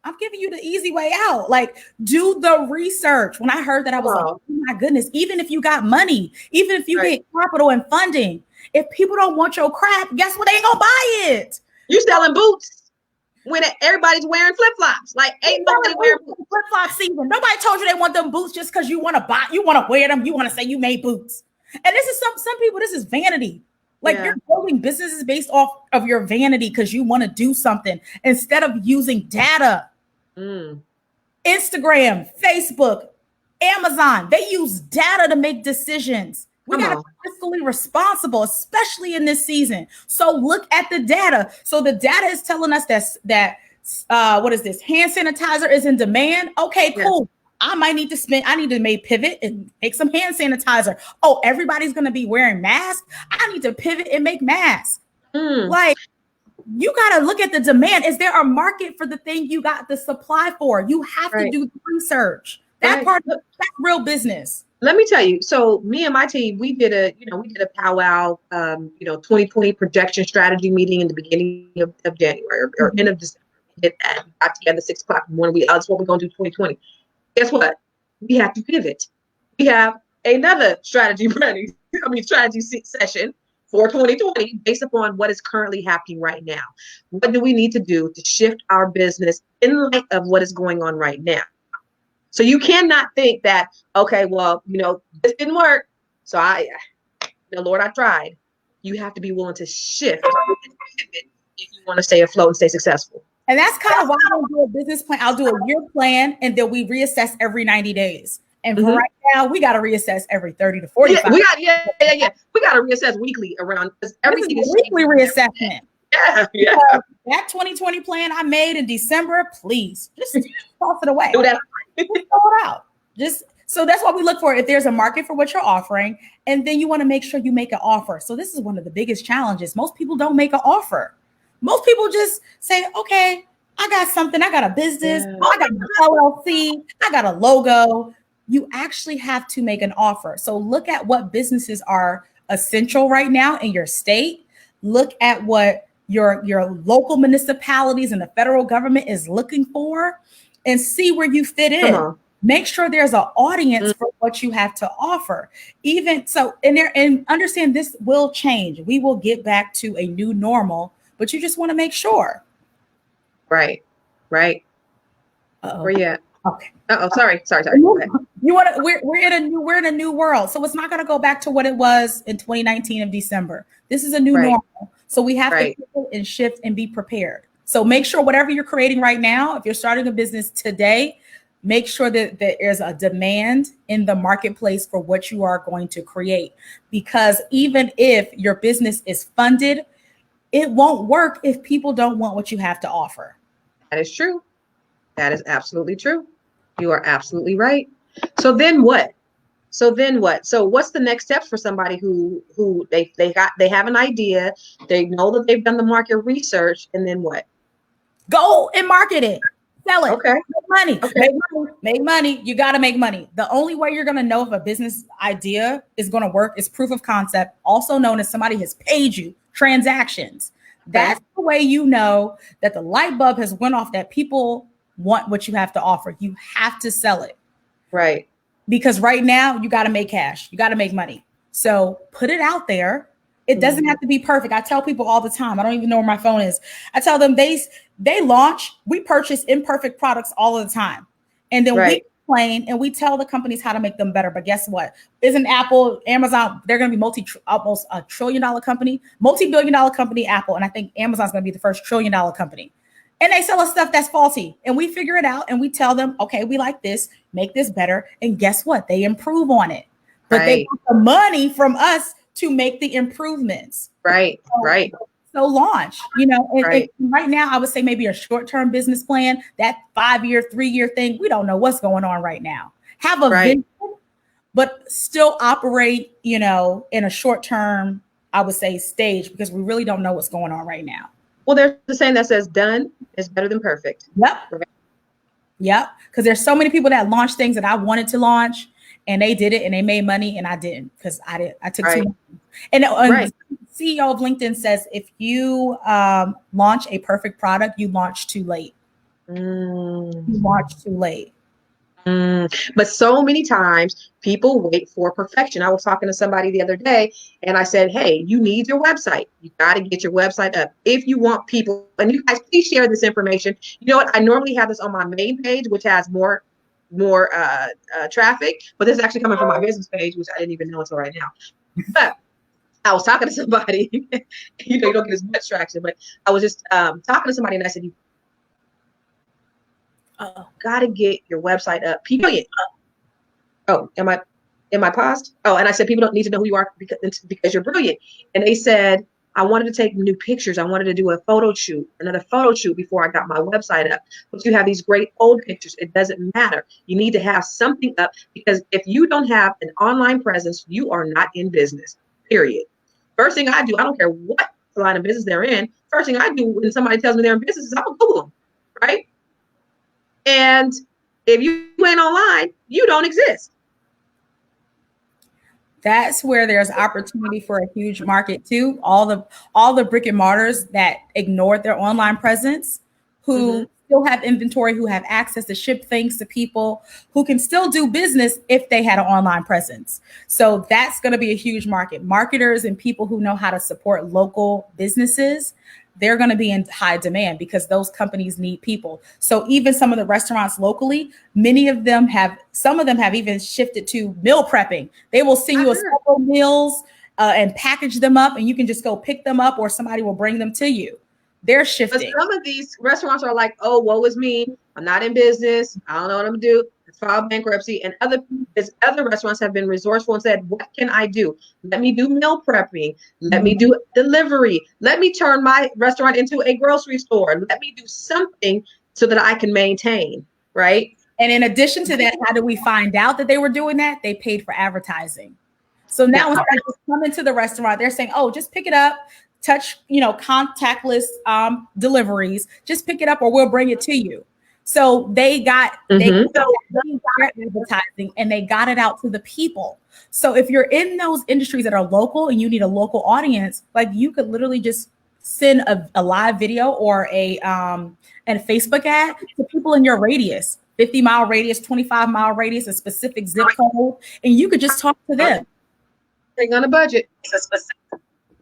I'm giving you the easy way out. Like, do the research. When I heard that, I was like, oh my goodness, even if you got money, even if you get capital and funding, if people don't want your crap, guess what? They ain't gonna buy it. You selling boots. when everybody's wearing flip-flops. Like ain't nobody wearing flip-flop season. Nobody told you they want them boots just because you want to buy, you want to wear them, you want to say you made boots. And this is some people, this is vanity. Like you're building businesses based off of your vanity because you want to do something instead of using data. Instagram, Facebook, Amazon, they use data to make decisions. We got to be fiscally responsible, especially in this season. So look at the data. So the data is telling us that what is this? Hand sanitizer is in demand. Okay, cool. I need to make pivot and make some hand sanitizer. Oh, everybody's going to be wearing masks. I need to pivot and make masks. Like, you got to look at the demand. Is there a market for the thing you got the supply for? You have to do the research. That part, that's real business. Let me tell you. So me and my team, we did a powwow, 2020 projection strategy meeting in the beginning of January or end of December. We did that. We got together 6 o'clock in the morning. That's what we're going to do 2020. Guess what? We have to pivot. We have another strategy session for 2020 based upon what is currently happening right now. What do we need to do to shift our business in light of what is going on right now? So you cannot think that, okay, well, this didn't work. So Lord, I tried. You have to be willing to shift if you want to stay afloat and stay successful. And that's kind of why I don't do a business plan. I'll do a year plan, and then we reassess every 90 days. And for right now, we got to reassess every 30 to 45. We got to reassess weekly around everything. Is weekly reassessment. Yeah. That 2020 plan I made in December, please just toss it away. Do that. Throw it out. So that's what we look for. If there's a market for what you're offering, and then you want to make sure you make an offer. So this is one of the biggest challenges. Most people don't make an offer. Most people just say, okay, I got something. I got a business. I got an LLC. I got a logo. You actually have to make an offer. So look at what businesses are essential right now in your state. Look at what your local municipalities and the federal government is looking for and see where you fit in. Make sure there's an audience for what you have to offer. Even so, and understand this will change. We will get back to a new normal, but you just want to make sure. Right. Uh-oh. Where you at? Okay. Sorry. You want to? We're in a new world, so it's not going to go back to what it was in 2019 of December. This is a new normal, so we have to pivot and shift and be prepared. So make sure whatever you're creating right now, if you're starting a business today, make sure that there's a demand in the marketplace for what you are going to create. Because even if your business is funded, it won't work if people don't want what you have to offer. That is true. That is absolutely true. You are absolutely right. So then what? So what's the next steps for somebody who they have an idea, they know that they've done the market research, and then what? Go and market it. Sell it. Okay. Make money. Okay. Make money. You got to make money. The only way you're going to know if a business idea is going to work is proof of concept, also known as somebody has paid you, transactions. That's the way you know that the light bulb has went off, that people want what you have to offer. You have to sell it. Right. Because right now you got to make cash. You got to make money. So put it out there. It doesn't have to be perfect. I tell people all the time, I don't even know where my phone is. I tell them they launch, we purchase imperfect products all of the time. And then we complain and we tell the companies how to make them better. But guess what? Isn't Apple, Amazon, they're going to be almost a $1 trillion company, multi-billion-dollar company, Apple. And I think Amazon's going to be the first $1 trillion company. And they sell us stuff that's faulty. And we figure it out and we tell them, okay, we like this, make this better. And guess what? They improve on it. But they want the money from us to make the improvements. Right. So launch, and right now I would say maybe a short-term business plan, that 5-year, 3-year thing. We don't know what's going on right now. Have a vision, but still operate, in a short-term, I would say, stage, because we really don't know what's going on right now. Well, there's the saying that says done is better than perfect. Yep. Because there's so many people that launch things that I wanted to launch, and they did it and they made money, and I didn't, because I took too much. And the CEO of LinkedIn says, if you launch a perfect product, you launch too late. You launch too late. But so many times people wait for perfection. I was talking to somebody the other day and I said, hey, you need your website. You got to get your website up if you want people. And you guys, please share this information. You know what? I normally have this on my main page, which has more traffic, but this is actually coming from my business page, which I didn't even know until right now. But I was talking to somebody, you know, you don't get as much traction, but I was just talking to somebody and I said, you got to get your website up. People, oh, am I paused? Oh, and I said, people don't need to know who you are because you're brilliant. And they said, I wanted to take new pictures. I wanted to do another photo shoot before I got my website up. But you have these great old pictures. It doesn't matter. You need to have something up because if you don't have an online presence, you are not in business, period. First thing I do, I don't care what line of business they're in. First thing I do when somebody tells me they're in business is I'm going to Google them, right? And if you went online, you don't exist. That's where there's opportunity for a huge market too. All the brick and mortars that ignored their online presence, who still have inventory, who have access to ship things to people, who can still do business if they had an online presence. So that's going to be a huge market. Marketers and people who know how to support local businesses, they're going to be in high demand because those companies need people. So even some of the restaurants locally, some of them have even shifted to meal prepping. They will send you a couple meals and package them up, and you can just go pick them up, or somebody will bring them to you. They're shifting. But some of these restaurants are like, oh, woe is me. I'm not in business. I don't know what I'm going to do. It's filed bankruptcy. And other restaurants have been resourceful and said, what can I do? Let me do meal prepping. Let me do delivery. Let me turn my restaurant into a grocery store. Let me do something so that I can maintain, right? And in addition to that, how do we find out that they were doing that? They paid for advertising. So now instead of just coming to the restaurant, they're saying, oh, just pick it up. Touch, contactless deliveries. Just pick it up or we'll bring it to you. So they got advertising and they got it out to the people. So if you're in those industries that are local and you need a local audience, like you could literally just send a live video or a Facebook ad to people in your radius, 50-mile radius, 25-mile radius, a specific zip code, and you could just talk to them. Thing on a budget.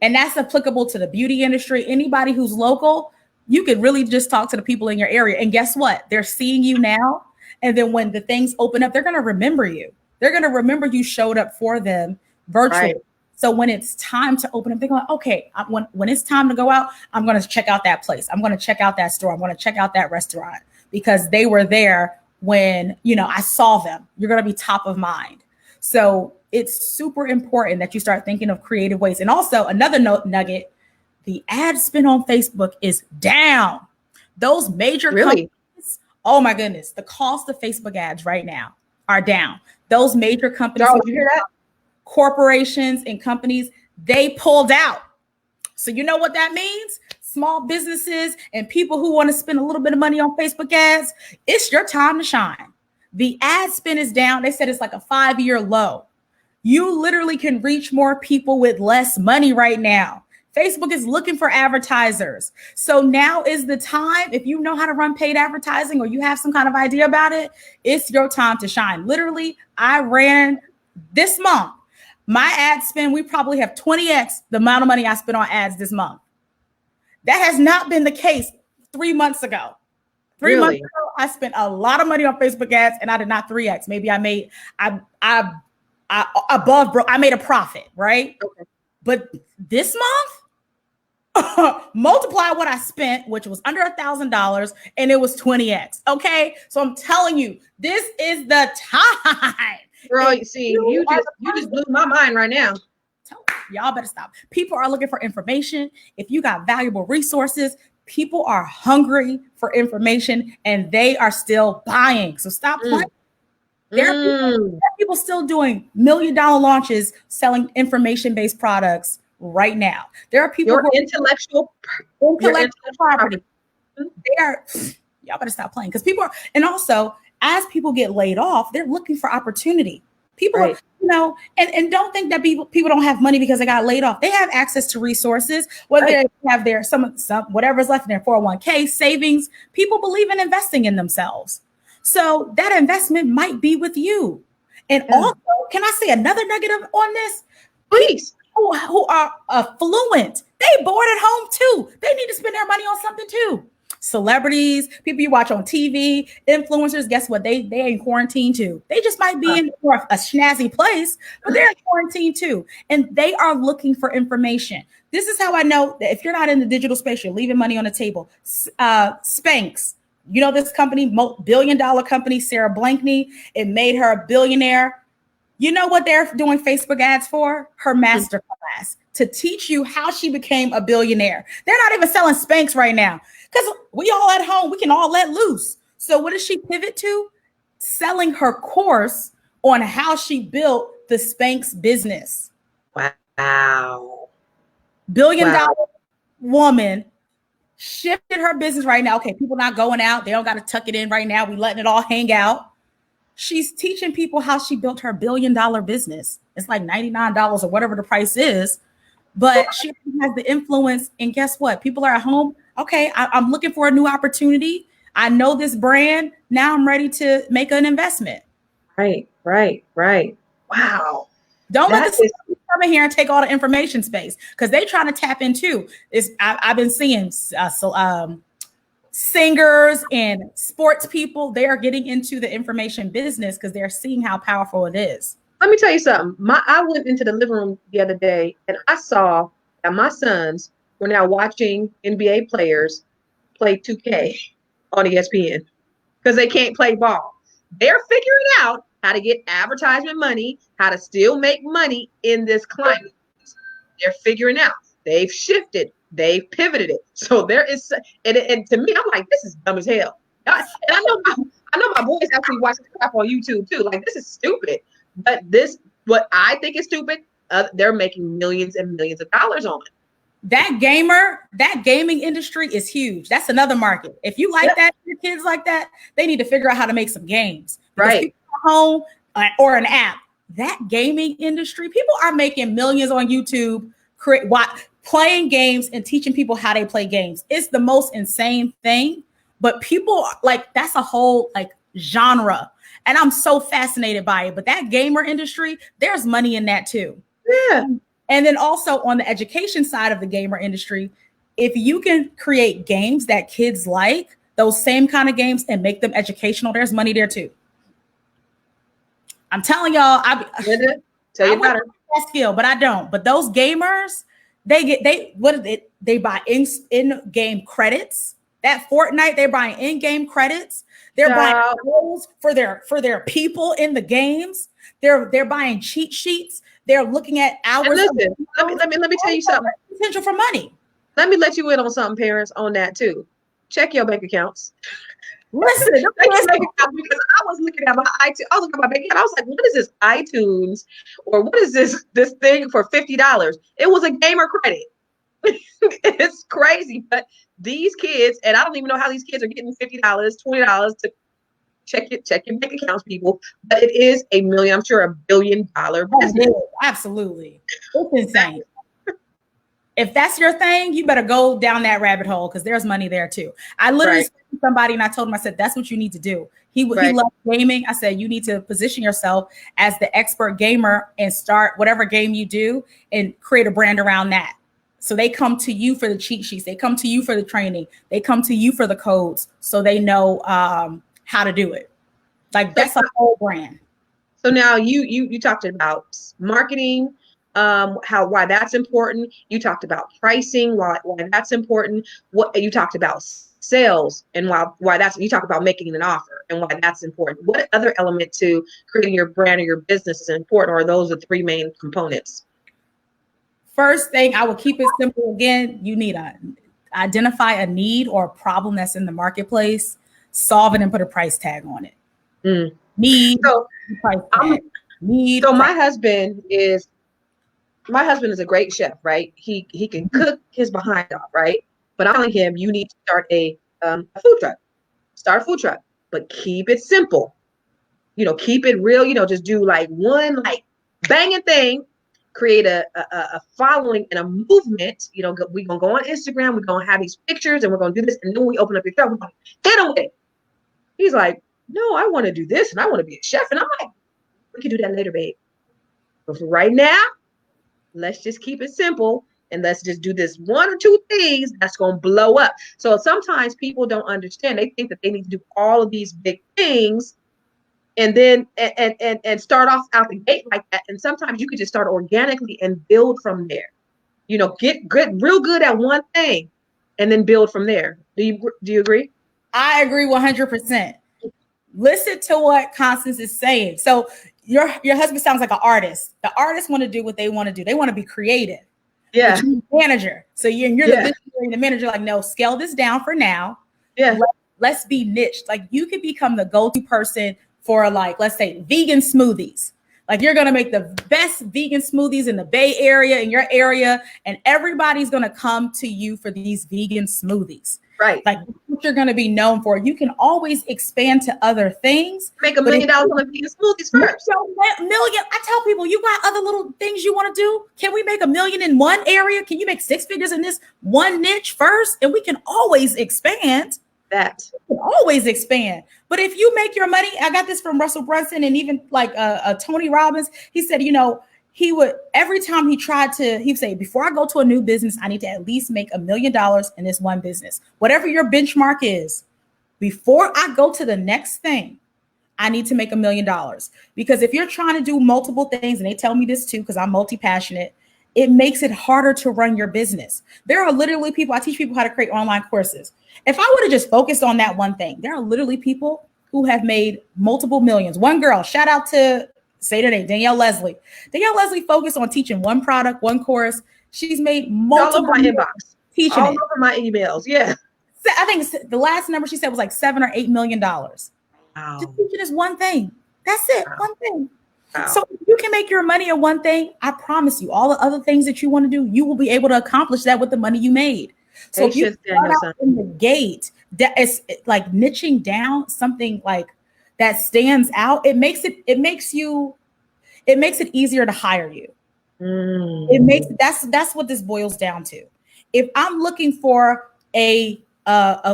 And that's applicable to the beauty industry. Anybody who's local, you could really just talk to the people in your area. And guess what? They're seeing you now. And then when the things open up, they're going to remember you. They're going to remember you showed up for them virtually. Right. So when it's time to open up, they're going, okay, when it's time to go out, I'm going to check out that place. I'm going to check out that store. I'm going to check out that restaurant because they were there when, I saw them. You're going to be top of mind. So it's super important that you start thinking of creative ways. And also another nugget, the ad spend on Facebook is down. Those major companies, oh my goodness, the cost of Facebook ads right now are down. Those major companies, you hear that? Corporations and companies, they pulled out. So you know what that means? Small businesses and people who want to spend a little bit of money on Facebook ads, it's your time to shine. The ad spend is down. They said it's like a 5-year low. You literally can reach more people with less money right now. Facebook is looking for advertisers. So now is the time. If you know how to run paid advertising or you have some kind of idea about it, it's your time to shine. Literally, I ran this month. My ad spend, we probably have 20x the amount of money I spent on ads this month. That has not been the case 3 months ago. 3 months ago, I spent a lot of money on Facebook ads and I did not 3x. Maybe I made I made a profit, right? Okay. But this month, multiply what I spent, which was under $1,000, and it was 20x. Okay, so I'm telling you, this is the time. Girl, you just blew my mind right now. Y'all better stop. People are looking for information. If you got valuable resources, people are hungry for information, and they are still buying. So stop playing. There are people still doing $1 million launches selling information-based products right now. There are people who intellectual property. Y'all better stop playing because people are, and also as people get laid off, they're looking for opportunity. People are, and don't think that people don't have money because they got laid off. They have access to resources, whether they have some whatever's left in their 401k savings. People believe in investing in themselves. So that investment might be with you. And also, can I say another negative on this? Please. Who are affluent, they bored at home too. They need to spend their money on something too. Celebrities, people you watch on TV, influencers, guess what? They in quarantine too. They just might be in a snazzy place, but they're in quarantine too. And they are looking for information. This is how I know that if you're not in the digital space, you're leaving money on the table. Spanx, you know this company, billion-dollar company, Sarah Blankney, it made her a billionaire. You know what they're doing Facebook ads for? Her masterclass to teach you how she became a billionaire. They're not even selling Spanx right now because we all at home, we can all let loose. So what does she pivot to? Selling her course on how she built the Spanx business. Wow. Billion-dollar woman shifted her business right now. Okay, people not going out. They don't got to tuck it in right now. We letting it all hang out. She's teaching people how she built her billion-dollar business. It's like $99 or whatever the price is, but she has the influence. And guess what? People are at home. Okay, I'm looking for a new opportunity. I know this brand. Now I'm ready to make an investment. Right. Wow. Don't let the system come in here and take all the information space because they're trying to tap into. I've been seeing singers and sports people, they are getting into the information business because they're seeing how powerful it is. Let me tell you something. I went into the living room the other day and I saw that my sons were now watching NBA players play 2K on ESPN because they can't play ball. They're figuring out how to get advertisement money, how to still make money in this climate. They're figuring out. They've shifted. They've pivoted it. So there is, and to me, I'm like, this is dumb as hell. And I know my boys actually watch this crap on YouTube too. Like, this is stupid. But what I think is stupid, they're making millions and millions of dollars on it. That gaming industry is huge. That's another market. If you like that, your kids like that, they need to figure out how to make some games. Right. People at home or an app. That gaming industry, people are making millions on YouTube, playing games and teaching people how they play games. It's the most insane thing. But people like that's a whole like genre. And I'm so fascinated by it. But that gamer industry, there's money in that too. Yeah. And then also on the education side of the gamer industry, if you can create games that kids like, those same kind of games, and make them educational, there's money there too. I'm telling y'all, I skill, but I don't. But those gamers, they buy in-game credits. That Fortnite, they're buying in-game credits. They're buying roles for their people in the games. They're buying cheat sheets. They're looking at hours. Listen, let me tell you something. Potential for money. Let me let you in on something, parents, on that too. Check your bank accounts. Listen, because I was looking at my iTunes. I was looking at my bank account. I was like, what is this iTunes, or what is this thing for $50? It was a gamer credit. It's crazy, but these kids, and I don't even know how these kids are getting $50, $20 to check your bank accounts, people. But it is I'm sure $1 billion business. Absolutely, it's insane. If that's your thing, you better go down that rabbit hole because there's money there too. I literally spoke to somebody and I told him, I said, that's what you need to do. He loves gaming. I said, you need to position yourself as the expert gamer and start whatever game you do and create a brand around that. So they come to you for the cheat sheets. They come to you for the training. They come to you for the codes so they know how to do it. Like that's a whole brand. So now you talked about marketing, why that's important. You talked about pricing, why that's important. What you talked about sales and why that's, you talk about making an offer and why that's important. What other element to creating your brand or your business is important, or are those the three main components? First thing, I will keep it simple again. You need to identify a need or a problem that's in the marketplace, solve it, and put a price tag on it. My husband is a great chef, right? He can cook his behind off, right? But I'm telling him, you need to start a food truck. Start a food truck, but keep it simple. Keep it real. Just do like one banging thing. Create a following and a movement. We're gonna go on Instagram. We're gonna have these pictures, and we're gonna do this. And then when we open up your truck, we're gonna hit them with it. He's like, no, I want to do this and I want to be a chef. And I'm like, we can do that later, babe. But for right now, let's just keep it simple and let's just do this one or two things that's going to blow up. So sometimes people don't understand. They think that they need to do all of these big things and then and start off out the gate like that. And sometimes you could just start organically and build from there. You know, get good, real good at one thing and then build from there. Do you agree? I agree 100%. Listen to what Constance is saying. So your husband sounds like an artist. The artists want to do what they want to do. They want to be creative. Yeah. But you're the manager. So you're the visionary, the manager, like, no, scale this down for now. Yeah. Let's be niched. Like, you could become the go-to person for, like, let's say vegan smoothies. Like, you're going to make the best vegan smoothies in the Bay Area, in your area, and everybody's going to come to you for these vegan smoothies. Right. Like, what you're going to be known for. You can always expand to other things. Make $1 million on the vegan smoothies first. Million. I tell people, you got other little things you want to do. Can we make $1 million in one area? Can you make 6 figures in this one niche first? And we can always expand. Always expand. But if you make your money, I got this from Russell Brunson and even like Tony Robbins. He said, you know, he would, every time he tried to, he'd say, before I go to a new business, I need to at least make $1 million in this one business. Whatever your benchmark is, before I go to the next thing, I need to make $1 million. Because if you're trying to do multiple things, and they tell me this too, because I'm multi-passionate, it makes it harder to run your business. There are literally people, I teach people how to create online courses. If I would have just focused on that one thing, there are literally people who have made multiple millions. One girl, shout out to, say the name, Danielle Leslie. Danielle Leslie focused on teaching one product, one course. She's made multiple all over my inbox, teaching all it. over my emails. Yeah. I think the last number she said was like $7 or $8 million. Wow. Just teaching this one thing. That's it. Wow. One thing. Wow. So if you can make your money at one thing, I promise you, all the other things that you want to do, you will be able to accomplish that with the money you made. So if you start out in the gate, that is like niching down something like that stands out, it makes it easier to hire you. It makes that's what this boils down to. If I'm looking for a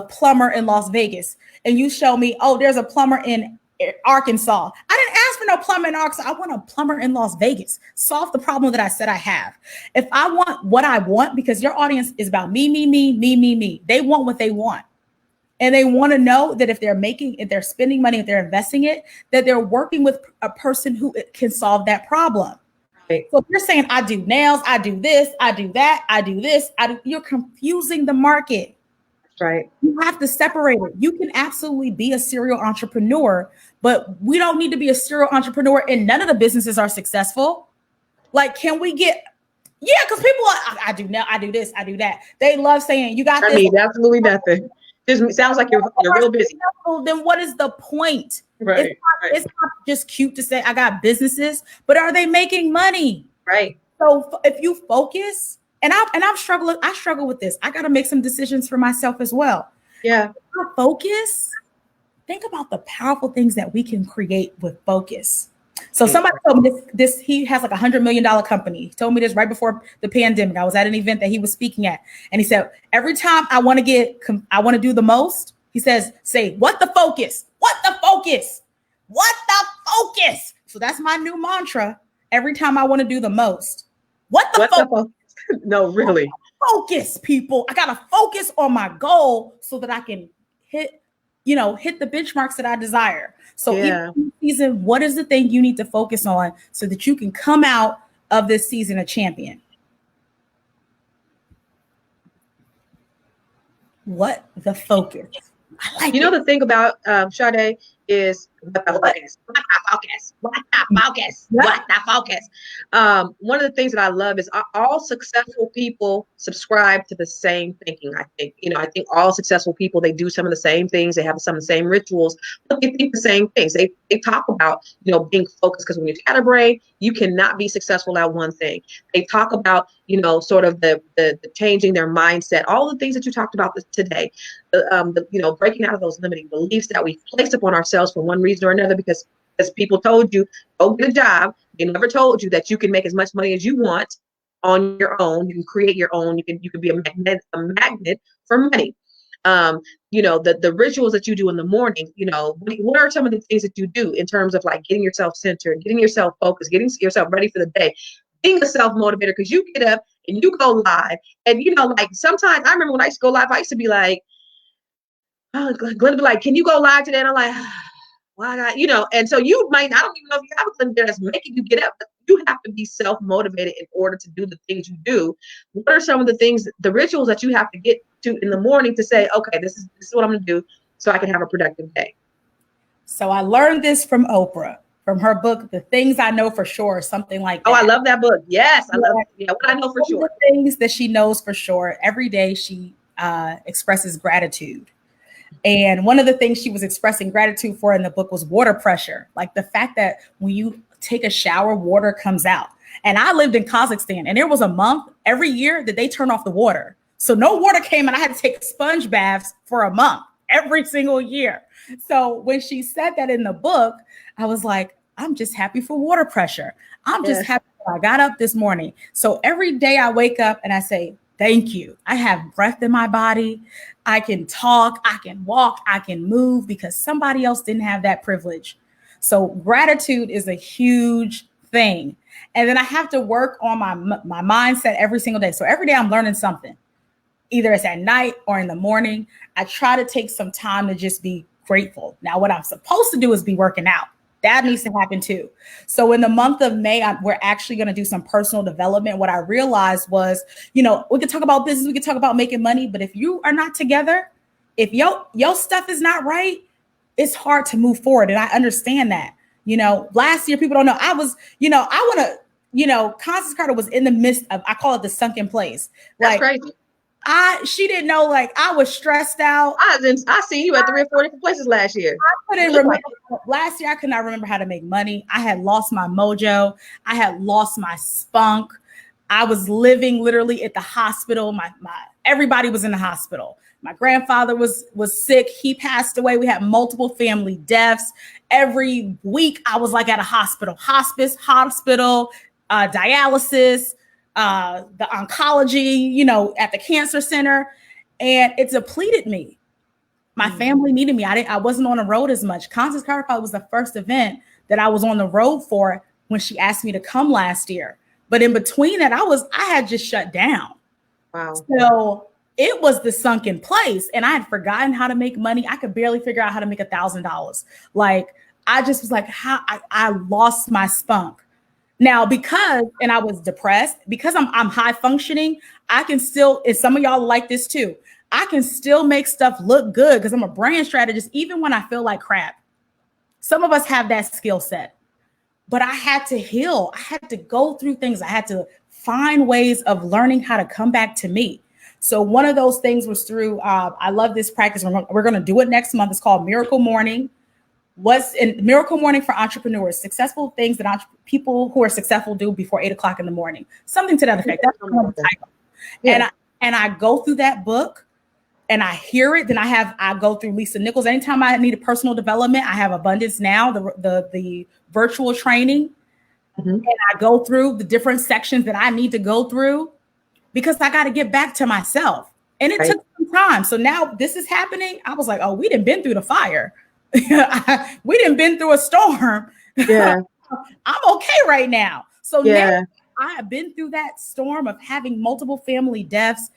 plumber in Las Vegas and you show me, oh, there's a plumber in Arkansas. I didn't ask for no plumber in Arkansas. I want a plumber in Las Vegas. Solve the problem that I said I have. If I want what I want, because your audience is about me. They want what they want. And they want to know that if they're spending money, if they're investing it, that they're working with a person who can solve that problem. Right. So if you're saying, I do nails, I do this, I do that, I do this, you're confusing the market. Right. You have to separate it. You can absolutely be a serial entrepreneur, but we don't need to be a serial entrepreneur and none of the businesses are successful. Like, can we get, because people are, I do now, I do this, I do that. They love saying you got this. I mean, absolutely nothing. It sounds like you're real busy. Then what is the point? Right. It's not just cute to say I got businesses, but are they making money? Right. So if you focus, and I'm struggling. I struggle with this. I got to make some decisions for myself as well. Yeah. Focus. Think about the powerful things that we can create with focus. So somebody told me this. He has like $100 million company. He told me this right before the pandemic. I was at an event that he was speaking at, and he said, every time I want to do the most, he says, say, what the focus? What the focus? What the focus? So that's my new mantra. Every time I want to do the most. What the focus? No, really. Focus, people. I gotta focus on my goal so that I can hit the benchmarks that I desire. So each season, what is the thing you need to focus on so that you can come out of this season a champion? What the focus? I like the thing about Sade is what the focus. What the focus. One of the things that I love is all successful people subscribe to the same thinking. I think all successful people, they do some of the same things. They have some of the same rituals, but they think the same things. They talk about, being focused, because when you're scatterbrained, you cannot be successful at one thing. They talk about, sort of the changing their mindset, all the things that you talked about today, breaking out of those limiting beliefs that we've placed upon ourselves for one reason or another, because as people told you, go get a job. They never told you that you can make as much money as you want on your own. You can create your own. You can be a magnet for money. The rituals that you do in the morning, what are some of the things that you do in terms of like getting yourself centered, getting yourself focused, getting yourself ready for the day, being a self-motivator, because you get up and you go live. And, like sometimes I remember when I used to go live, I used to be like, oh, Glenda be like, can you go live today? And I'm like, why not? And so you might, I don't even know if you have a Glenda that's making you get up, but you have to be self-motivated in order to do the things you do. What are some of the things, the rituals that you have to get to in the morning to say, okay, this is what I'm going to do so I can have a productive day? So I learned this from Oprah, from her book, The Things I Know for Sure, something like that. Oh, I love that book. Yes, I love it. Yeah, what I know for sure. The things that she knows for sure. Every day she expresses gratitude. And one of the things she was expressing gratitude for in the book was water pressure. Like the fact that when you take a shower, water comes out. And I lived in Kazakhstan, and there was a month every year that they turn off the water. So no water came, and I had to take sponge baths for a month every single year. So when she said that in the book, I was like, I'm just happy for water pressure. I'm just happy that I got up this morning. So every day I wake up and I say, thank you. I have breath in my body. I can talk, I can walk, I can move, because somebody else didn't have that privilege. So gratitude is a huge thing. And then I have to work on my mindset every single day. So every day I'm learning something. Either it's at night or in the morning. I try to take some time to just be grateful. Now, what I'm supposed to do is be working out. That needs to happen too. So in the month of May, we're actually going to do some personal development. What I realized was, we could talk about business, we could talk about making money, but if you are not together, if your stuff is not right, it's hard to move forward. And I understand that. Last year, people don't know. I was, Constance Carter was in the midst of, I call it the sunken place. That's crazy. She didn't know, like, I was stressed out. I seen you at 3 or 4 different places last year. I couldn't remember. Last year, I could not remember how to make money. I had lost my mojo. I had lost my spunk. I was living literally at the hospital. My everybody was in the hospital. My grandfather was sick. He passed away. We had multiple family deaths. Every week, I was like at a hospital, hospice, dialysis, the oncology, at the cancer center, and it depleted me. My family needed me. I wasn't on the road as much. Constance Carter was the first event that I was on the road for when she asked me to come last year. But in between that, I had just shut down. Wow. So it was the sunken place, and I had forgotten how to make money. I could barely figure out how to make $1,000. Like, I just was like, I lost my spunk. Now, and I was depressed, because I'm high functioning, I can still, and some of y'all like this too, I can still make stuff look good because I'm a brand strategist, even when I feel like crap. Some of us have that skill set, but I had to heal. I had to go through things. I had to find ways of learning how to come back to me. So one of those things was through, I love this practice. We're going to do it next month. It's called Miracle Morning. What's in Miracle Morning for Entrepreneurs, successful things that people who are successful do before 8 o'clock in the morning, something to that effect. That's the title. Yeah. And I go through that book and I hear it. Then I go through Lisa Nichols. Anytime I need a personal development, I have Abundance Now, the virtual training. Mm-hmm. And I go through the different sections that I need to go through, because I got to get back to myself. And it took some time. So now this is happening. I was like, oh, we done been through the fire. We done been through a storm. Yeah. I'm okay right now. So now I have been through that storm of having multiple family deaths,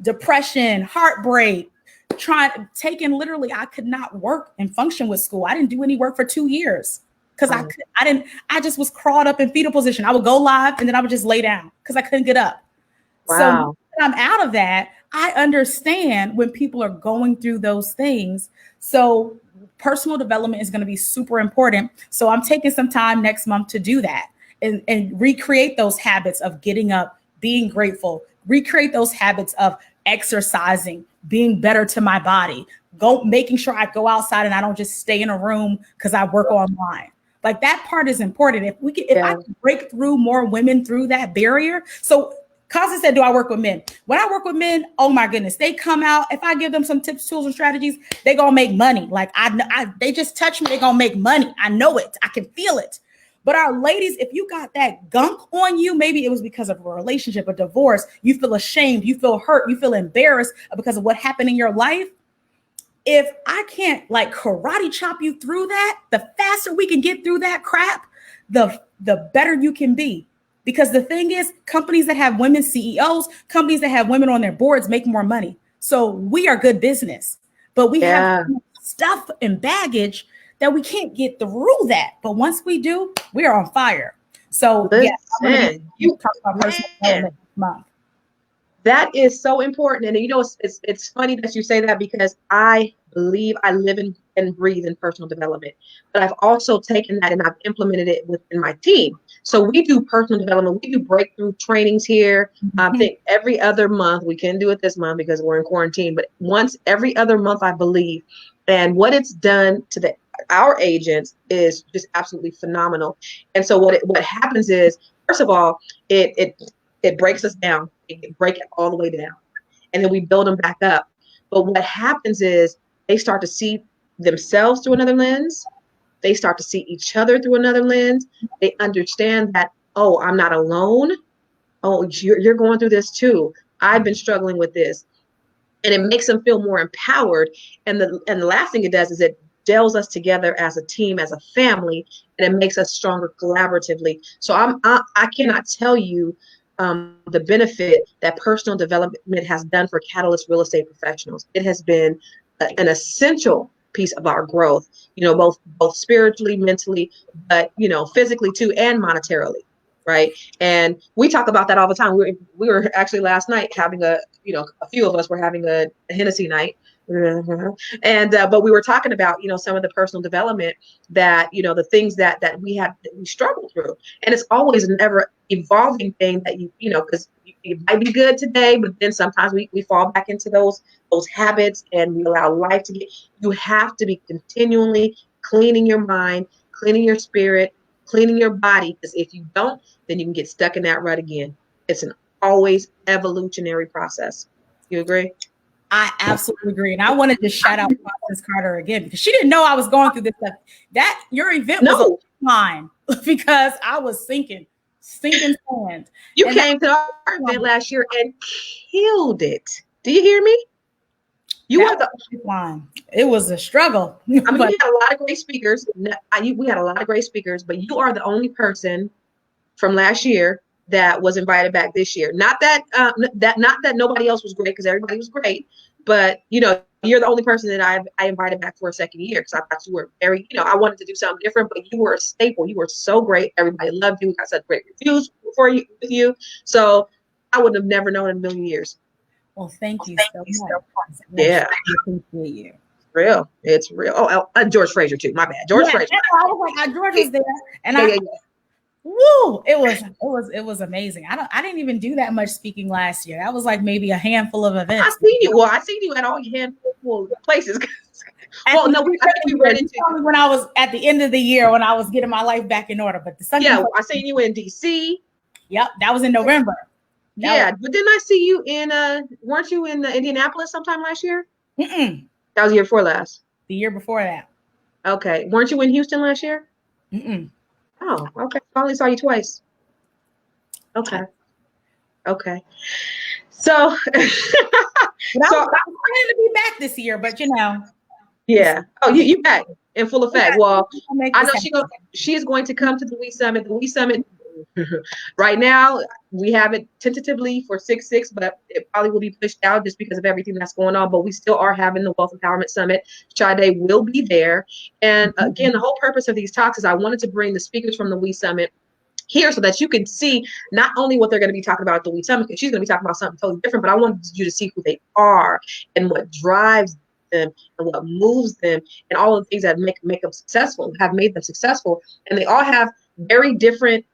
depression, heartbreak, literally, I could not work and function with school. I didn't do any work for 2 years because I just was crawled up in fetal position. I would go live and then I would just lay down because I couldn't get up. Wow. So when I'm out of that, I understand when people are going through those things. So personal development is going to be super important. So I'm taking some time next month to do that and recreate those habits of getting up, being grateful, recreate those habits of exercising, being better to my body, making sure I go outside and I don't just stay in a room because I work online. Like, that part is important. If I can break through more women through that barrier. So Constance said, do I work with men? When I work with men, oh my goodness, they come out. If I give them some tips, tools, and strategies, they're going to make money. Like, they just touch me, they're going to make money. I know it. I can feel it. But our ladies, if you got that gunk on you, maybe it was because of a relationship, a divorce, you feel ashamed, you feel hurt, you feel embarrassed because of what happened in your life. If I can't like karate chop you through that, the faster we can get through that crap, the better you can be. Because the thing is, companies that have women CEOs, companies that have women on their boards make more money. So we are good business, but we have stuff and baggage that we can't get through that. But once we do, we are on fire. So you talk about personal development this month. That is so important. And it's funny that you say that, because I believe I live and breathe in personal development, but I've also taken that and I've implemented it within my team. So we do personal development. We do breakthrough trainings here. I think every other month. We can do it this month because we're in quarantine, but once every other month, I believe. And what it's done to our agents is just absolutely phenomenal. And so what happens is, first of all, it breaks us down. It break it all the way down, and then we build them back up. But what happens is they start to see themselves through another lens. They start to see each other through another lens. They understand that, oh, I'm not alone. Oh, you're going through this too. I've been struggling with this. And it makes them feel more empowered. And the last thing it does is it gels us together as a team, as a family, and it makes us stronger collaboratively. So I cannot tell you the benefit that personal development has done for Catalyst Real Estate Professionals. It has been an essential piece of our growth, both spiritually, mentally, but, physically too, and monetarily. Right. And we talk about that all the time. We were actually last night having a few of us were having a Hennessy night. And but we were talking about, some of the personal development that, the things that we struggle through. And it's always an ever evolving thing that because it might be good today, but then sometimes we fall back into those habits, and we allow life to you have to be continually cleaning your mind, cleaning your spirit, cleaning your body, because if you don't, then you can get stuck in that rut again. It's an always evolutionary process. You agree? I absolutely agree. And I wanted to shout out Frances Carter again, because she didn't know I was going through this stuff. That your event was mine, because I was sinking sand. You came to our event last year and killed it. Do you hear me? You were the line. It was a struggle. We had a lot of great speakers. We had a lot of great speakers, but you are the only person from last year that was invited back this year. Not that nobody else was great, because everybody was great, but you're the only person that I invited back for a second year, because I thought you were very, I wanted to do something different, but you were a staple. You were so great. Everybody loved you. We got such great reviews with you. So I would have never known in a million years. Well, thank you so much. Yeah. I appreciate you. It's real. Oh, George Fraser too. My bad. George Fraser. I was like, George was there, and woo! It was amazing. I didn't even do that much speaking last year. That was like maybe a handful of events. I seen you at all your handful of places. Well, no, we ran into when I was at the end of the year, when I was getting my life back in order. But I seen you in DC. Yep, that was in November. But didn't I see you in weren't you in Indianapolis sometime last year? Mm-mm. That was the year before last. The year before that. Okay. Weren't you in Houston last year? Mm-mm. Oh, okay. I only saw you twice. Okay. So I was planning to be back this year, but Yeah. Oh, you back in full effect. Well, I know she is going to come to the WE Summit. The WE Summit right now, we have it tentatively for 6/6, but it probably will be pushed out just because of everything that's going on. But we still are having the Wealth Empowerment Summit. Sade will be there. And again, the whole purpose of these talks is I wanted to bring the speakers from the WE Summit here so that you can see not only what they're going to be talking about at the WE Summit, because she's going to be talking about something totally different, but I wanted you to see who they are and what drives them and what moves them and all of the things that make them successful, have made them successful. And they all have very different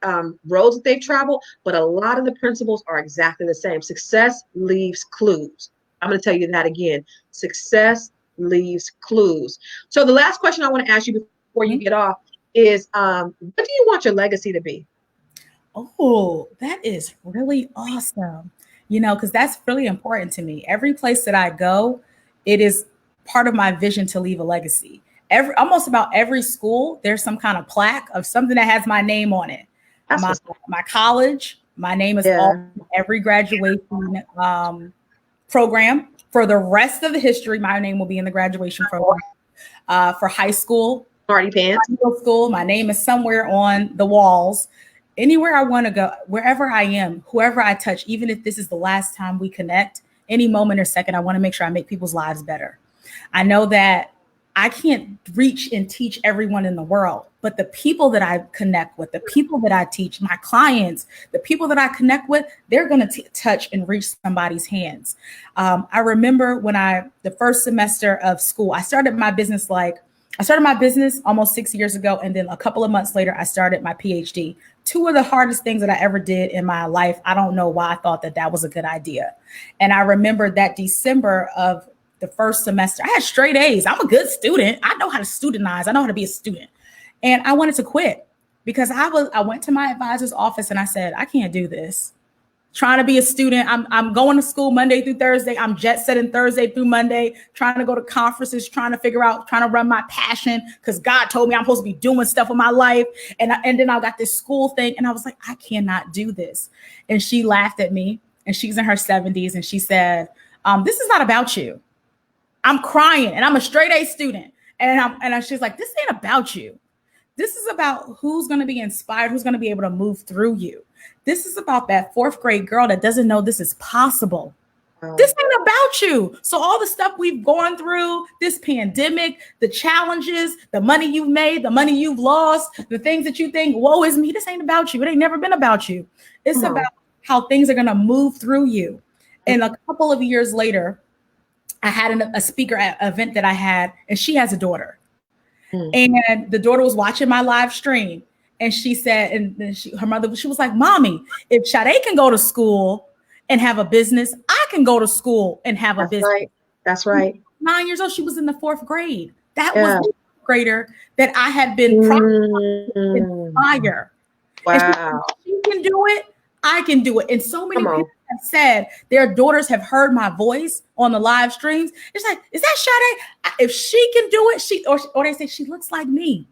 roads that they've traveled, but a lot of the principles are exactly the same. Success leaves clues. I'm going to tell you that again. Success leaves clues. So the last question I want to ask you before you get off is, what do you want your legacy to be? Oh, that is really awesome. Because that's really important to me. Every place that I go, it is part of my vision to leave a legacy. almost about every school, there's some kind of plaque of something that has my name on it. My college, my name is on every graduation program. For the rest of the history, my name will be in the graduation program. For high school, party pants, middle school, my name is somewhere on the walls. Anywhere I want to go, wherever I am, whoever I touch, even if this is the last time we connect, any moment or second, I want to make sure I make people's lives better. I know that I can't reach and teach everyone in the world, but the people that I connect with, the people that I teach, my clients, the people that I connect with, they're going to touch and reach somebody's hands. I remember when the first semester of school, I started my business almost 6 years ago. And then a couple of months later, I started my PhD. Two of the hardest things that I ever did in my life. I don't know why I thought that was a good idea. And I remember that December of the first semester, I had straight A's. I'm a good student. I know how to studentize. I know how to be a student. And I wanted to quit because I went to my advisor's office and I said, I can't do this. Trying to be a student. I'm going to school Monday through Thursday. I'm jet setting Thursday through Monday, trying to go to conferences, trying to run my passion because God told me I'm supposed to be doing stuff with my life. And then I got this school thing and I was like, I cannot do this. And she laughed at me and she's in her 70s and she said, this is not about you. I'm crying and I'm a straight A student. And she's like, this ain't about you. This is about who's going to be inspired, who's going to be able to move through you. This is about that 4th grade girl that doesn't know this is possible. This ain't about you. So all the stuff we've gone through, this pandemic, the challenges, the money you've made, the money you've lost, the things that you think, woe is me, this ain't about you. It ain't never been about you. It's about how things are going to move through you. And a couple of years later, I had a speaker at an event that I had, and she has a daughter. And the daughter was watching my live stream. And she said, and then her mother, she was like, Mommy, if Sade can go to school and have a business, I can go to school and have a business. Right. That's right. 9 years old, she was in the 4th grade. That was the 4th grader that I had been inspired. Wow. She can do it. I can do it. And so many people have said their daughters have heard my voice on the live streams. It's like, is that Sade? If she can do it, or they say she looks like me.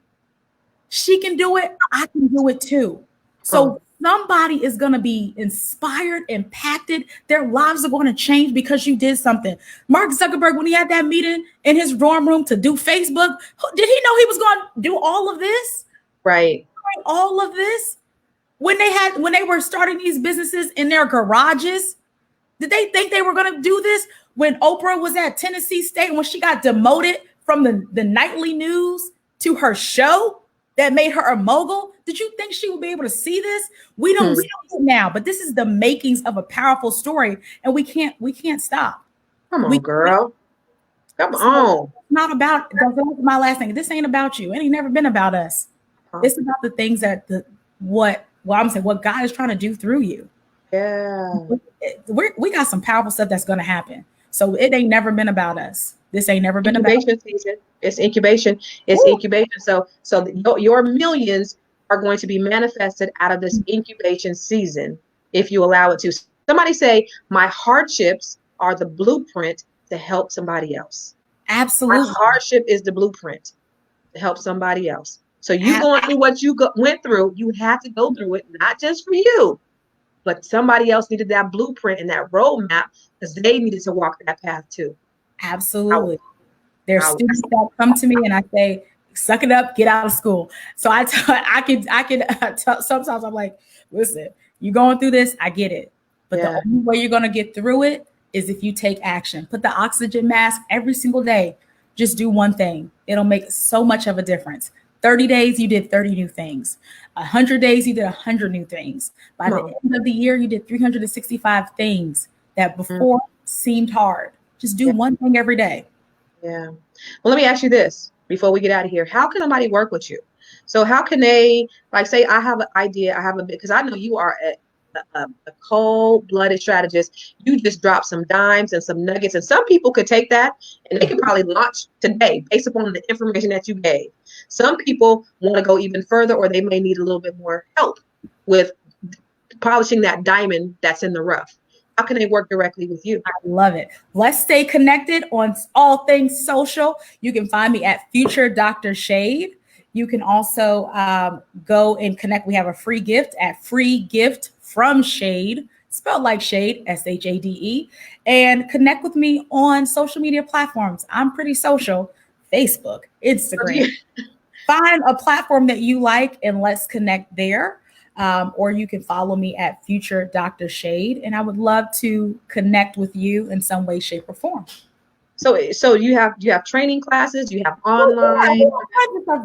She can do it. I can do it too. So somebody is going to be inspired, impacted. Their lives are going to change because you did something. Mark Zuckerberg, when he had that meeting in his dorm room to do Facebook, did he know he was going to do all of this? Right. All of this? When they were starting these businesses in their garages, did they think they were going to do this? When Oprah was at Tennessee State, when she got demoted from the nightly news to her show that made her a mogul, did you think she would be able to see this? We don't see it now, but this is the makings of a powerful story, and we can't stop. Come on, girl. Come on. Not about, that's my last thing. This ain't about you. It ain't never been about us. It's about the things that what God is trying to do through you. Yeah. We got some powerful stuff that's going to happen. So it ain't never been about us. This ain't never been about season. It's incubation. It's incubation. So your millions are going to be manifested out of this incubation season if you allow it to. Somebody say, my hardships are the blueprint to help somebody else. Absolutely. My hardship is the blueprint to help somebody else. So you going through what you went through, you had to go through it, not just for you, but somebody else needed that blueprint and that roadmap because they needed to walk that path too. Absolutely. There's students that come to me and I say, suck it up, get out of school. So I can sometimes I'm like, listen, you going through this, I get it. But the only way you're going to get through it is if you take action. Put the oxygen mask every single day. Just do one thing. It'll make so much of a difference. 30 days, you did 30 new things. 100 days, you did 100 new things. By the end of the year, you did 365 things that before seemed hard. Just do one thing every day. Yeah. Well, let me ask you this before we get out of here. How can somebody work with you? So how can they, like, say I have an idea, because I know you are a cold-blooded strategist. You just drop some dimes and some nuggets, and some people could take that and they could probably launch today based upon the information that you gave. Some people want to go even further, or they may need a little bit more help with polishing that diamond that's in the rough. how can they work directly with you? I love it. Let's stay connected on all things social. You can find me at Future Dr. Shade. You can also go and connect. We have a free gift at Free Gift from Shade, spelled like shade, SHADE, and connect with me on social media platforms. I'm pretty social. Facebook, Instagram. Find a platform that you like and let's connect there. Or you can follow me at Future Dr. Shade, and I would love to connect with you in some way, shape, or form. So you have training classes, you have online.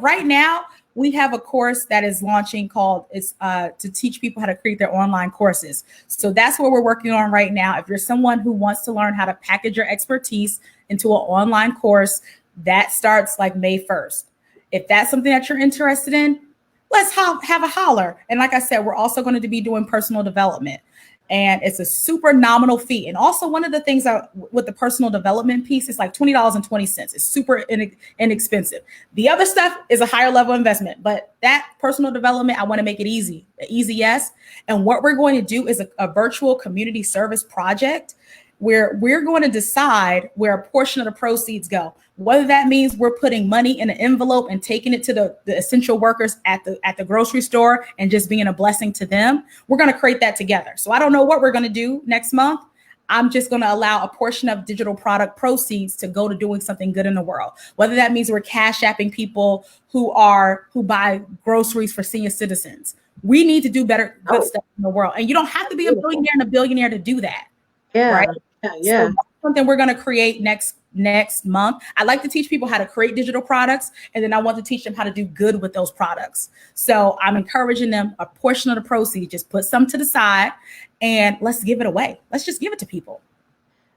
Right now, we have a course that is launching called to teach people how to create their online courses. So that's what we're working on right now. If you're someone who wants to learn how to package your expertise into an online course, that starts like May 1st. If that's something that you're interested in, let's have a holler. And like I said, we're also going to be doing personal development. And it's a super nominal fee. And also one of the things with the personal development piece is like $20.20. It's super inexpensive. The other stuff is a higher level investment, but that personal development, I want to make it easy, yes. And what we're going to do is a virtual community service project where we're going to decide where a portion of the proceeds go. Whether that means we're putting money in an envelope and taking it to the essential workers at the grocery store and just being a blessing to them, we're going to create that together. So I don't know what we're going to do next month. I'm just going to allow a portion of digital product proceeds to go to doing something good in the world. Whether that means we're cash apping people who buy groceries for senior citizens. We need to do better good stuff in the world. And you don't have to be a billionaire and a billionaire to do that. Yeah. Right. Yeah. So that's something we're going to create next month. I like to teach people how to create digital products, and then I want to teach them how to do good with those products. So I'm encouraging them a portion of the proceeds, just put some to the side and let's give it away. Let's just give it to people.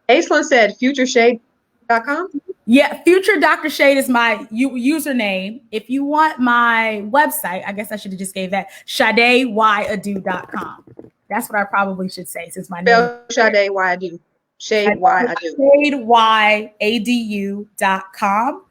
Aislinn said futureshade.com. Yeah, Future Dr. Shade is my username. If you want my website, I guess I should have just gave that, SadeYAdo.com. That's what I probably should say since my name. Sade Y I do. Shade Y I do. SadeYAdo.com.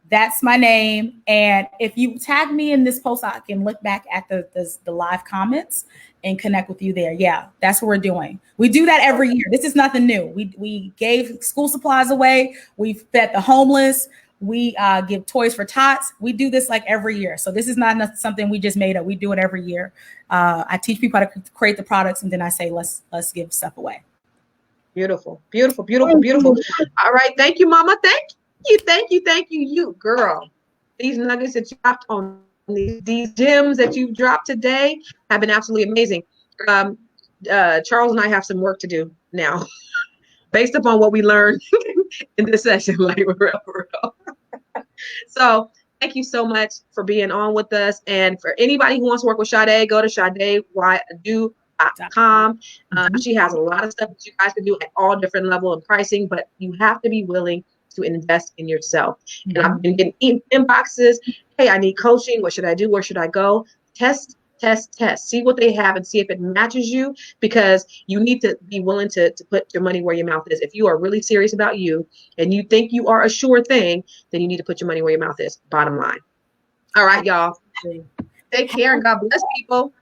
That's my name. And if you tag me in this post, I can look back at the live comments and connect with you there. Yeah, that's what we're doing. We do that every year. This is nothing new. We gave school supplies away. We fed the homeless. We give toys for tots. We do this like every year. So this is not something we just made up. We do it every year. I teach people how to create the products, and then I say, let's give stuff away. Beautiful, beautiful, beautiful, beautiful. All right. Thank you, Mama. Thank you. You girl. These nuggets that you dropped on these gems that you dropped today have been absolutely amazing. Charles and I have some work to do now based upon what we learned in this session, like real. So thank you so much for being on with us. And for anybody who wants to work with Sade, go to SadeYAdo.com. She has a lot of stuff that you guys can do at all different levels of pricing, but you have to be willing to invest in yourself. And I've been getting inboxes. Hey, I need coaching. What should I do? Where should I go? Test. See what they have and see if it matches you, because you need to be willing to put your money where your mouth is. If you are really serious about you and you think you are a sure thing, then you need to put your money where your mouth is. Bottom line. All right, y'all. Take care and God bless people.